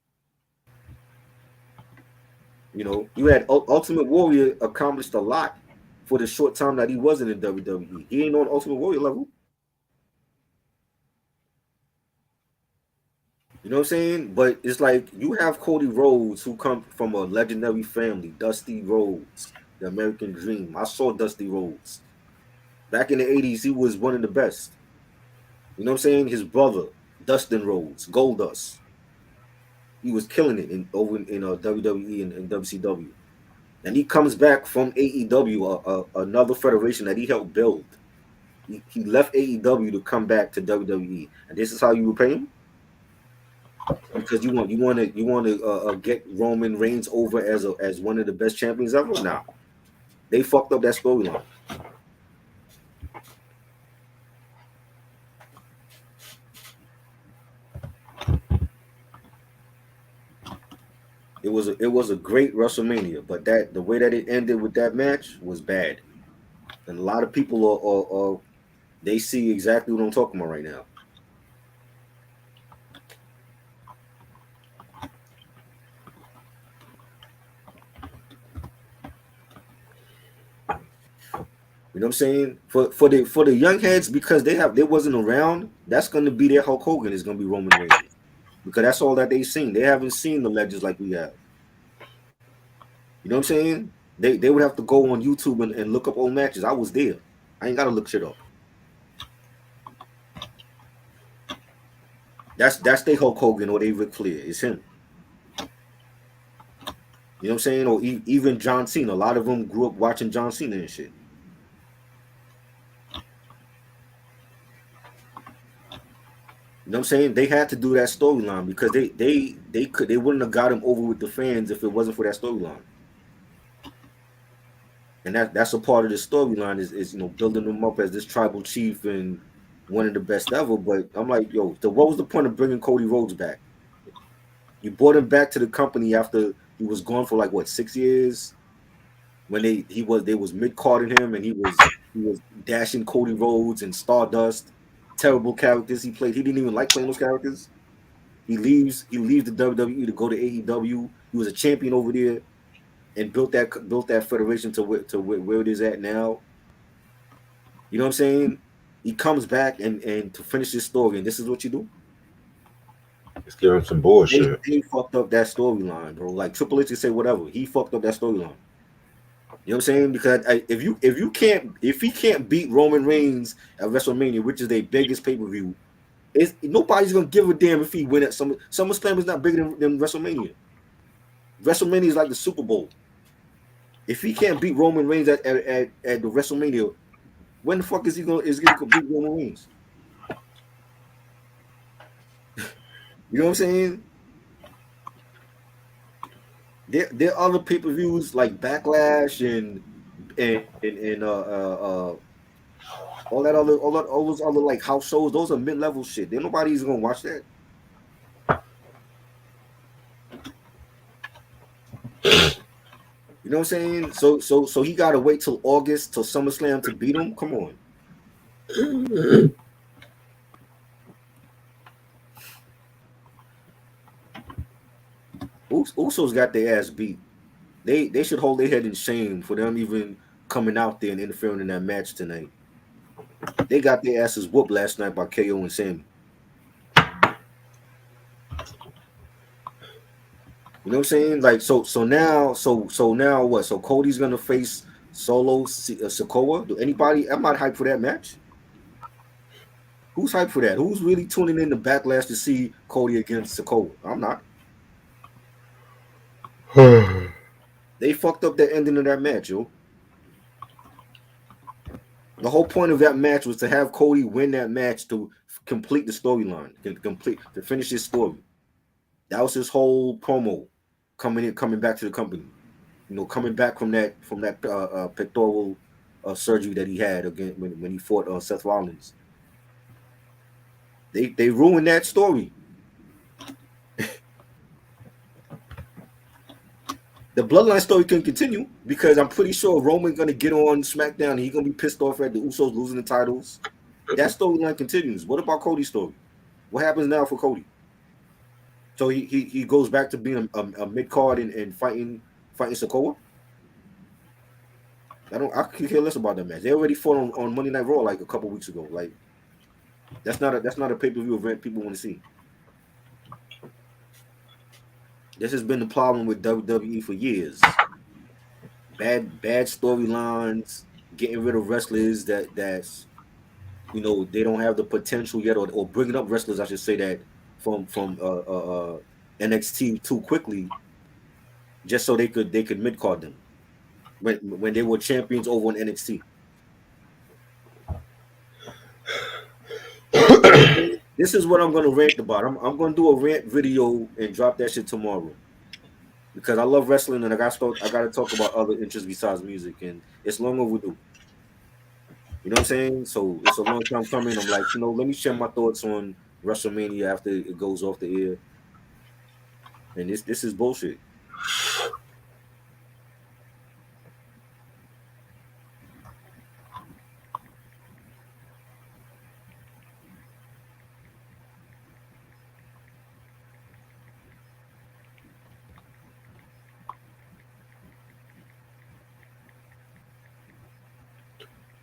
You had Ultimate Warrior accomplished a lot for the short time that he wasn't in WWE. He ain't on Ultimate Warrior level. You know what I'm saying? But it's like you have Cody Rhodes who come from a legendary family, Dusty Rhodes, the American Dream. I saw Dusty Rhodes. Back in the 80s, he was one of the best. You know what I'm saying? His brother, Dustin Rhodes, Goldust. He was killing it in over in WWE and WCW. And he comes back from AEW, another federation that he helped build. He left AEW to come back to WWE, and this is how you repay him because you want to get Roman Reigns over as one of the best champions ever. Nah, they fucked up that storyline. It was a great WrestleMania, but that the way that it ended with that match was bad, and a lot of people are they see exactly what I'm talking about right now. You know what I'm saying? For the young heads because they wasn't around. That's gonna be their Hulk Hogan is gonna be Roman Reigns because that's all that they've seen. They haven't seen the legends like we have. You know what I'm saying? They would have to go on YouTube and look up old matches. I was there. I ain't gotta look shit up. That's they Hulk Hogan or they Ric Flair. It's him. You know what I'm saying? Or even John Cena. A lot of them grew up watching John Cena and shit. You know what I'm saying? They had to do that storyline because they wouldn't have got him over with the fans if it wasn't for that storyline. And that's a part of the storyline is building them up as this tribal chief and one of the best ever. But I'm like, yo, what was the point of bringing Cody Rhodes back? You brought him back to the company after he was gone for like what 6 years when they was mid carding him and he was dashing Cody Rhodes and Stardust, terrible characters he played. He didn't even like playing those characters. He leaves the WWE to go to AEW. He was a champion over there and built that federation to where it is at now. You know what I'm saying? He comes back and to finish his story, and this is what you do. Let's give him some They bullshit. they fucked up that storyline, bro. Like Triple H can say whatever. He fucked up that storyline. You know what I'm saying? Because if he can't beat Roman Reigns at WrestleMania, which is their biggest pay per view, nobody's gonna give a damn if he win at SummerSlam is not bigger than WrestleMania. WrestleMania is like the Super Bowl. If he can't beat Roman Reigns at the WrestleMania, when the fuck is he gonna beat Roman Reigns? You know what I'm saying? There are other pay per views like Backlash and all those other like house shows. Those are mid level shit. There nobody's gonna watch that. You know what I'm saying? So he gotta wait till August till SummerSlam to beat him. Come on, Usos got their ass beat. They should hold their head in shame for them even coming out there and interfering in that match tonight. They got their asses whooped last night by KO and Sammy. You know what I'm saying? Like so now what? So Cody's gonna face Sokoa. Do anybody? I'm not hyped for that match. Who's hyped for that? Who's really tuning in to Backlash to see Cody against Sokoa? I'm not. They fucked up the ending of that match, yo. The whole point of that match was to have Cody win that match to complete the storyline, to finish his story. That was his whole promo coming back to the company. Coming back from that pectoral surgery that he had again when he fought Seth Rollins. They ruined that story. The bloodline story can continue because I'm pretty sure Roman's gonna get on SmackDown and he's gonna be pissed off at the Usos losing the titles. That storyline continues. What about Cody's story? What happens now for Cody? So he goes back to being a mid card and fighting Sokoa. I could care less about that match. They already fought on Monday Night Raw like a couple weeks ago. Like that's not a pay per view event people want to see. This has been the problem with WWE for years. Bad storylines, getting rid of wrestlers that's they don't have the potential yet, or bringing up wrestlers I should say that from NXT too quickly, just so they could mid card them when they were champions over on NXT. This is what I'm gonna rant about. I'm gonna do a rant video and drop that shit tomorrow because I love wrestling and I gotta talk about other interests besides music, and it's long overdue. You know what I'm saying? So it's a long time coming. I'm like, let me share my thoughts on WrestleMania after it goes off the air. And this is bullshit.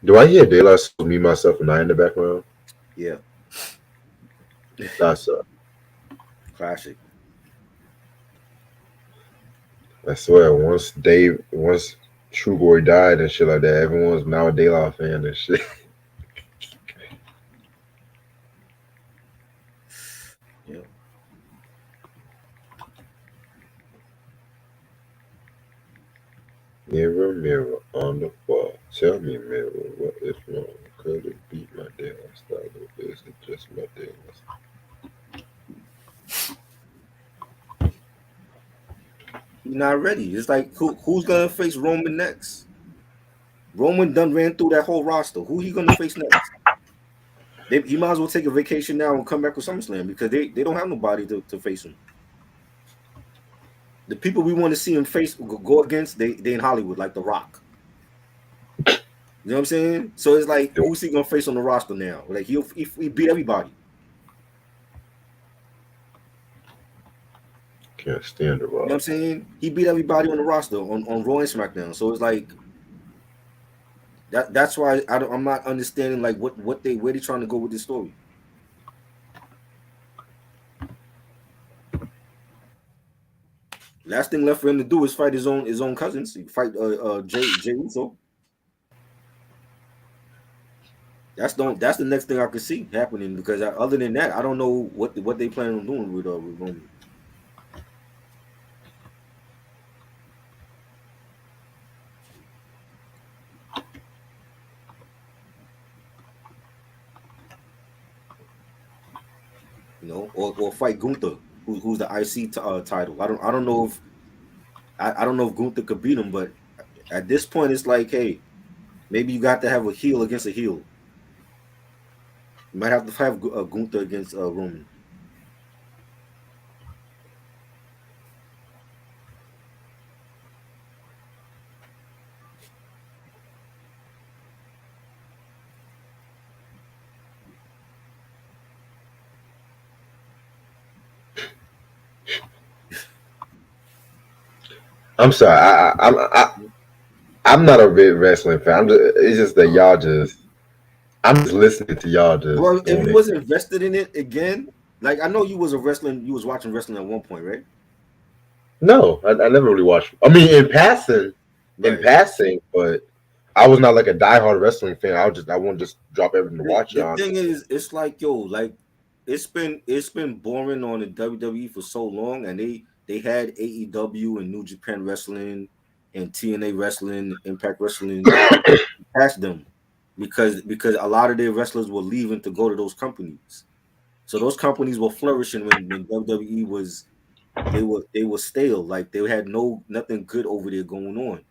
Do I hear Daylight Souls, Me, Myself, and I in the background? Yeah, That's classic. I swear. Once True Boy died and shit like that, everyone's now a Daylight fan and shit. Yeah. Mirror, mirror on the wall, tell me, mirror, what is wrong? Could it be my Daylight style, or is it just my Daylight? He's not ready. It's like who's gonna face Roman next? Roman done ran through that whole roster. Who he gonna face next? He might as well take a vacation now and come back with SummerSlam because they don't have nobody to face him. The people we want to see him face go against they in Hollywood like The Rock. You know what I'm saying? So it's like who's he gonna face on the roster now? Like he beat everybody. Can't stand the You know what Rock. I'm saying? He beat everybody on the roster on Raw and SmackDown. So it's like that's why I'm not understanding like what they where they trying to go with this story. Last thing left for him to do is fight his own cousins. He fight Jay Uso. That's the next thing I could see happening because other than that, I don't know what they plan on doing with Roman. Or fight Gunther, who's the IC title. I don't know if I don't know if Gunther could beat him, but at this point, it's like, hey, maybe you got to have a heel against a heel. You might have to have Gunther against Roman. I'm sorry. I'm not a big wrestling fan. It's just that y'all just. I'm just listening to y'all just Well, if going you in. was invested in it again, like I know you was watching wrestling at one point, right? No, I never really watched. I mean, in Right. passing, but I was not like a diehard wrestling fan. I won't just drop everything to watch it. The thing Honestly, is, it's like like it's been boring on the WWE for so long, and they had AEW and New Japan Wrestling and TNA Wrestling, Impact Wrestling past them because a lot of their wrestlers were leaving to go to those companies. So those companies were flourishing when WWE was they were stale, like they had nothing good over there going on.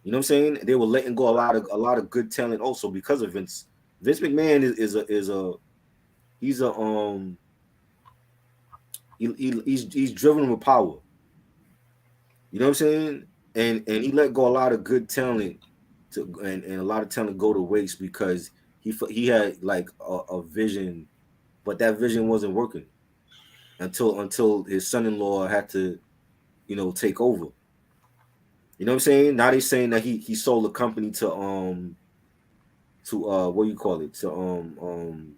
You know what I'm saying? They were letting go a lot of good talent also because of Vince. Vince McMahon is a he's a he's driven with power. You know what I'm saying? And he let go a lot of good talent and a lot of talent go to waste because he had like a vision, but that vision wasn't working until his son-in-law had to take over. You know what I'm saying? Now they saying that he sold the company to what do you call it to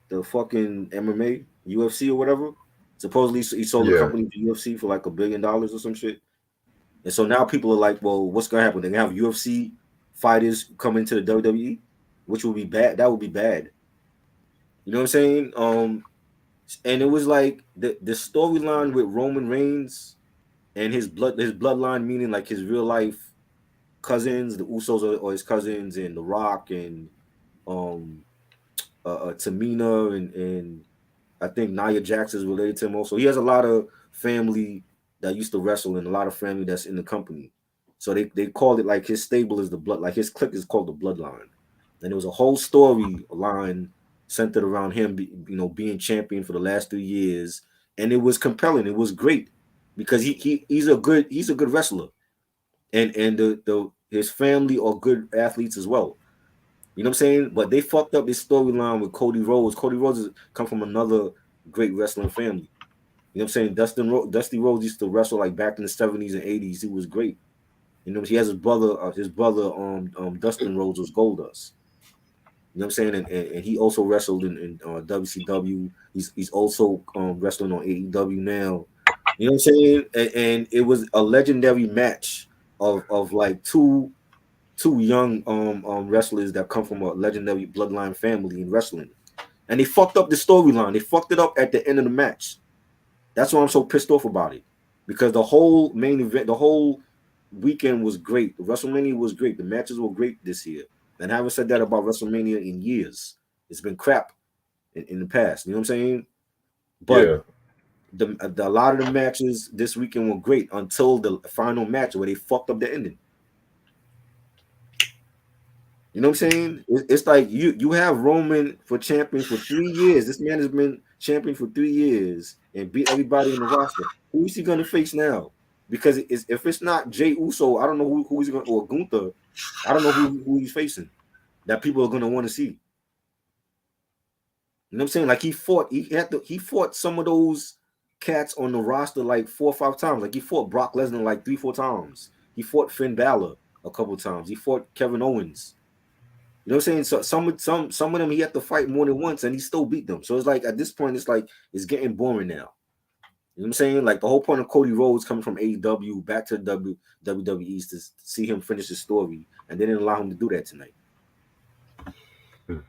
the fucking MMA UFC or whatever Supposedly he sold the Yeah. company to UFC for like $1 billion or some shit. And so now people are like, well, what's gonna happen? They're gonna have UFC fighters come into the WWE, which would be bad. That would be bad. You know what I'm saying? And it was like the storyline with Roman Reigns and his bloodline, meaning like his real life cousins, the Usos or his cousins, and The Rock and um Tamina and I think Nia Jax is related to him also. He has a lot of family that used to wrestle and a lot of family that's in the company. So they called it like his stable is the blood, like his clique is called the bloodline. And there was a whole storyline centered around him, being champion for the last 3 years, and it was compelling. It was great because he's a good wrestler, and the his family are good athletes as well. You know what I'm saying? But they fucked up this storyline with Cody Rhodes. Cody Rhodes come from another great wrestling family. You know what I'm saying? Dusty Rhodes used to wrestle like back in the 70s and 80s. He was great. He has his brother, Dustin Rhodes was Goldust. You know what I'm saying? And he also wrestled in WCW. He's also wrestling on AEW now. You know what I'm saying? And it was a legendary match of like two young wrestlers that come from a legendary bloodline family in wrestling. And they fucked up the storyline. They fucked it up at the end of the match. That's why I'm so pissed off about it. Because the whole main event, the whole weekend was great. The WrestleMania was great. The matches were great this year. And I haven't said that about WrestleMania in years. It's been crap in the past. You know what I'm saying? But Yeah. a lot of the matches this weekend were great until the final match where they fucked up the ending. You know what I'm saying? It's like you have Roman for champion for 3 years. This man has been champion for 3 years and beat everybody in the roster. Who is he going to face now? Because if it's not Jay Uso, I don't know who he's going, or Gunther. I don't know who he's facing that people are going to want to see. You know what I'm saying? Like he fought some of those cats on the roster like 4 or 5 times. Like he fought Brock Lesnar like 3 4 times. He fought Finn Balor a couple times. He fought Kevin Owens. You know what I'm saying? So some of them he had to fight more than once and he still beat them. So it's like at this point, it's like it's getting boring now. You know what I'm saying? Like the whole point of Cody Rhodes coming from AEW back to WWE is to see him finish his story, and they didn't allow him to do that tonight. You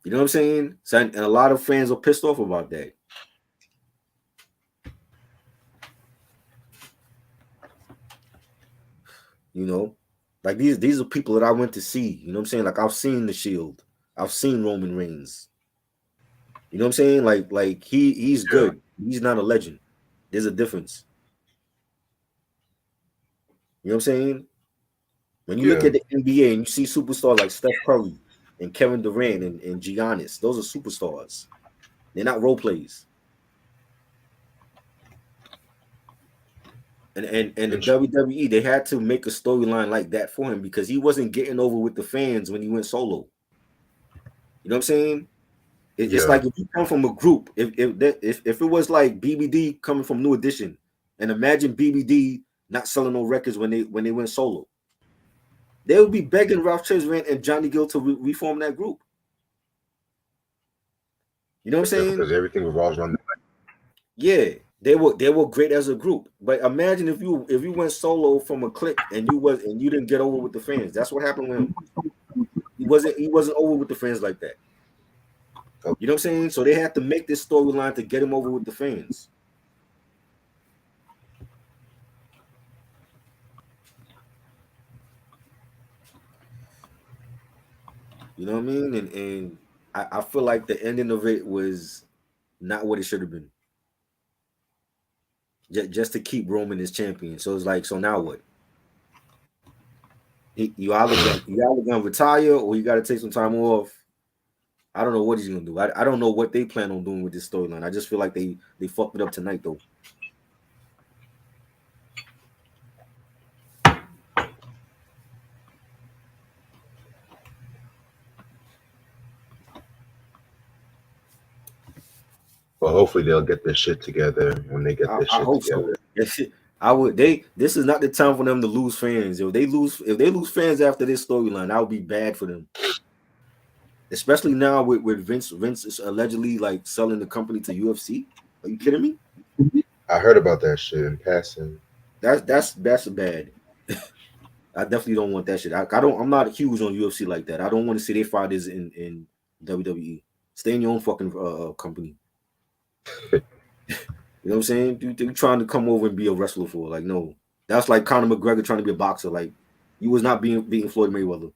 know what I'm saying? So and a lot of fans are pissed off about that. You know, like these are people that I went to see. You know what I'm saying? Like I've seen the Shield, I've seen Roman Reigns. You know what I'm saying? Like he's Yeah. good. He's not a legend. There's a difference. You know what I'm saying? When you look Yeah. at the NBA and you see superstars like Steph Curry and Kevin Durant and Giannis, those are superstars. They're not role plays. And the Int- WWE, they had to make a storyline like that for him because he wasn't getting over with the fans when he went solo. You know what I'm saying? It's yeah. like if you come from a group, if it was like BBD coming from New Edition, and imagine BBD not selling no records when they went solo, they would be begging Ralph Tresvant and Johnny Gill to reform that group. You know what I'm saying? Because everything revolves around. Yeah, they were great as a group. But imagine if you went solo from a clique and you didn't get over with the fans. That's what happened with him. He wasn't over with the fans like that. The, You know what I'm saying? So they had to make this storyline to get him over with the fans. You know what I mean? And I feel like the ending of it was not what it should have been. Just to keep Roman as champion. So it's like, so now what? You either gonna retire or you got to take some time off. I don't know what he's gonna do. I don't know what they plan on doing with this storyline. I just feel like they fucked it up tonight though. but hopefully they'll get their shit together when they get their I shit hope so. together. I would. This is not the time for them to lose fans. If they lose fans after this storyline, that would be bad for them. Especially now with Vince is allegedly like selling the company to UFC. Are you kidding me? I heard about that shit in passing. That's bad. I definitely don't want that shit. I don't. I'm not huge on UFC like that. I don't want to see their fighters in WWE. Stay in your own fucking company. You know what I'm saying? You trying to come over and be a wrestler for? Like, no. That's like Conor McGregor trying to be a boxer. Like, you was not beating Floyd Mayweather.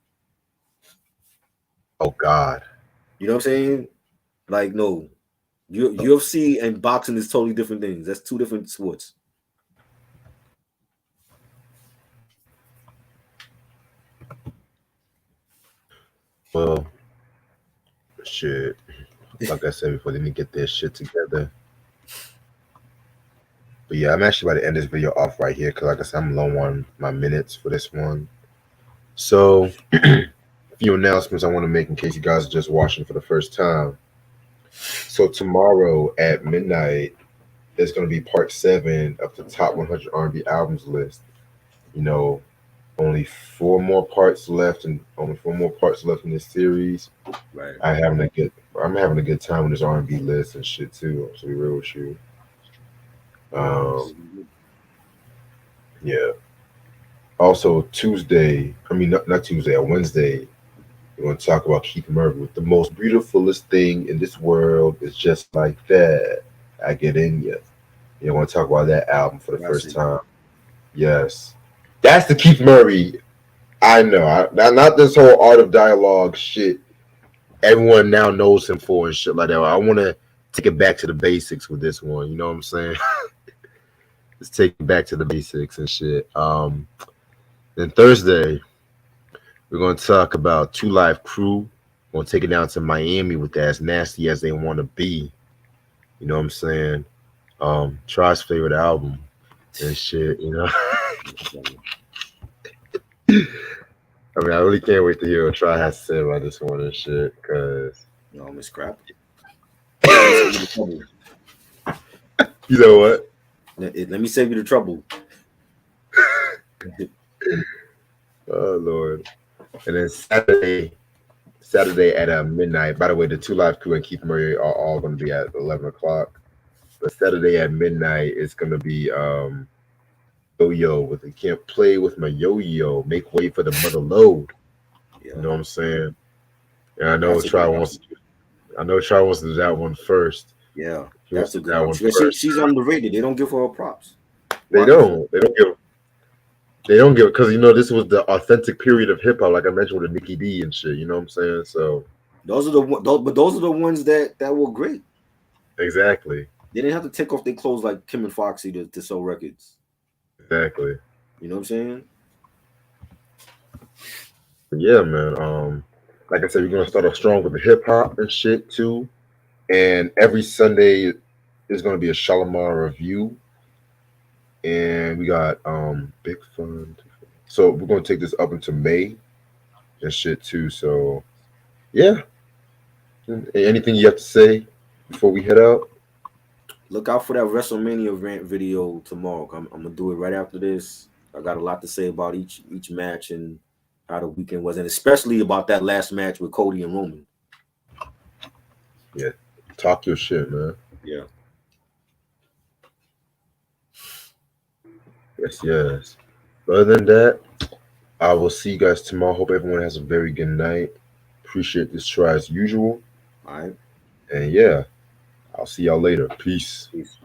Oh God. You know what I'm saying? Like, no. UFC and boxing is totally different things. That's two different sports. Well, shit. Like I said before, they need to get their shit together. But yeah, I'm actually about to end this video off right here because, like I said, I'm low on my minutes for this one. So, a few announcements I want to make in case you guys are just watching for the first time. So tomorrow at midnight is going to be part 7 of the top 100 R&B albums list. You know, only 4 more parts left, and only 4 more parts left in this series. Right. I'm having a good time with this R&B list and shit too. To be real with you, um, yeah. Also Tuesday, I mean not Tuesday, on Wednesday, we're going to talk about Keith Murray with the most beautifulest thing in this world is just like that. I get in you. You want to talk about that album for the first Classic. time? Yes, that's the Keith Murray. I know. Not this whole art of dialogue shit. Everyone now knows him for and shit like that. I want to take it back to the basics with this one. You know what I'm saying? Let's take it back to the basics and shit. Then Thursday, we're going to talk about Two Live Crew. We're going to take it down to Miami with that as nasty as they want to be. You know what I'm saying? Try's favorite album and shit, you know? I mean, I really can't wait to hear what Try has to say about this one and shit, because... No, Miss Crap. Let me save you the trouble. You know what? Let me save you the trouble. Oh, Lord. And then Saturday at midnight. By the way, the Two Live Crew and Keith Murray are all going to be at 11 o'clock. But Saturday at midnight is going to be Yo-Yo with the Can't Play With My Yo-Yo. Make way for the mother load. Yeah. You know what I'm saying? And I know That's a Try good wants to do that one first. Yeah, He wants that's to a do good that one. one first. She's underrated. They don't give her props. They Why give her? don't. They don't give. They don't give because you know this was the authentic period of hip hop, like I mentioned with the Nicki D and shit. You know what I'm saying? So Those are the ones that were great. exactly, They didn't have to take off their clothes like Kim and Foxy to sell records. exactly. You know what I'm saying? But yeah, man. Like I said, we're gonna start off strong with the hip hop and shit too. And every Sunday is gonna be a Shalamar review, and we got Big Fun. So we're gonna take this up into May and shit too. So yeah. Anything you have to say before we head out? Look out for that WrestleMania rant video tomorrow. I'm gonna do it right after this. I got a lot to say about each match and how the weekend was, and especially about that last match with Cody and Roman. Yeah. Talk your shit, man. Yeah. Yes, yes. Other than that, I will see you guys tomorrow. Hope everyone has a very good night. Appreciate this try as usual. All right. And yeah, I'll see y'all later. Peace. Peace.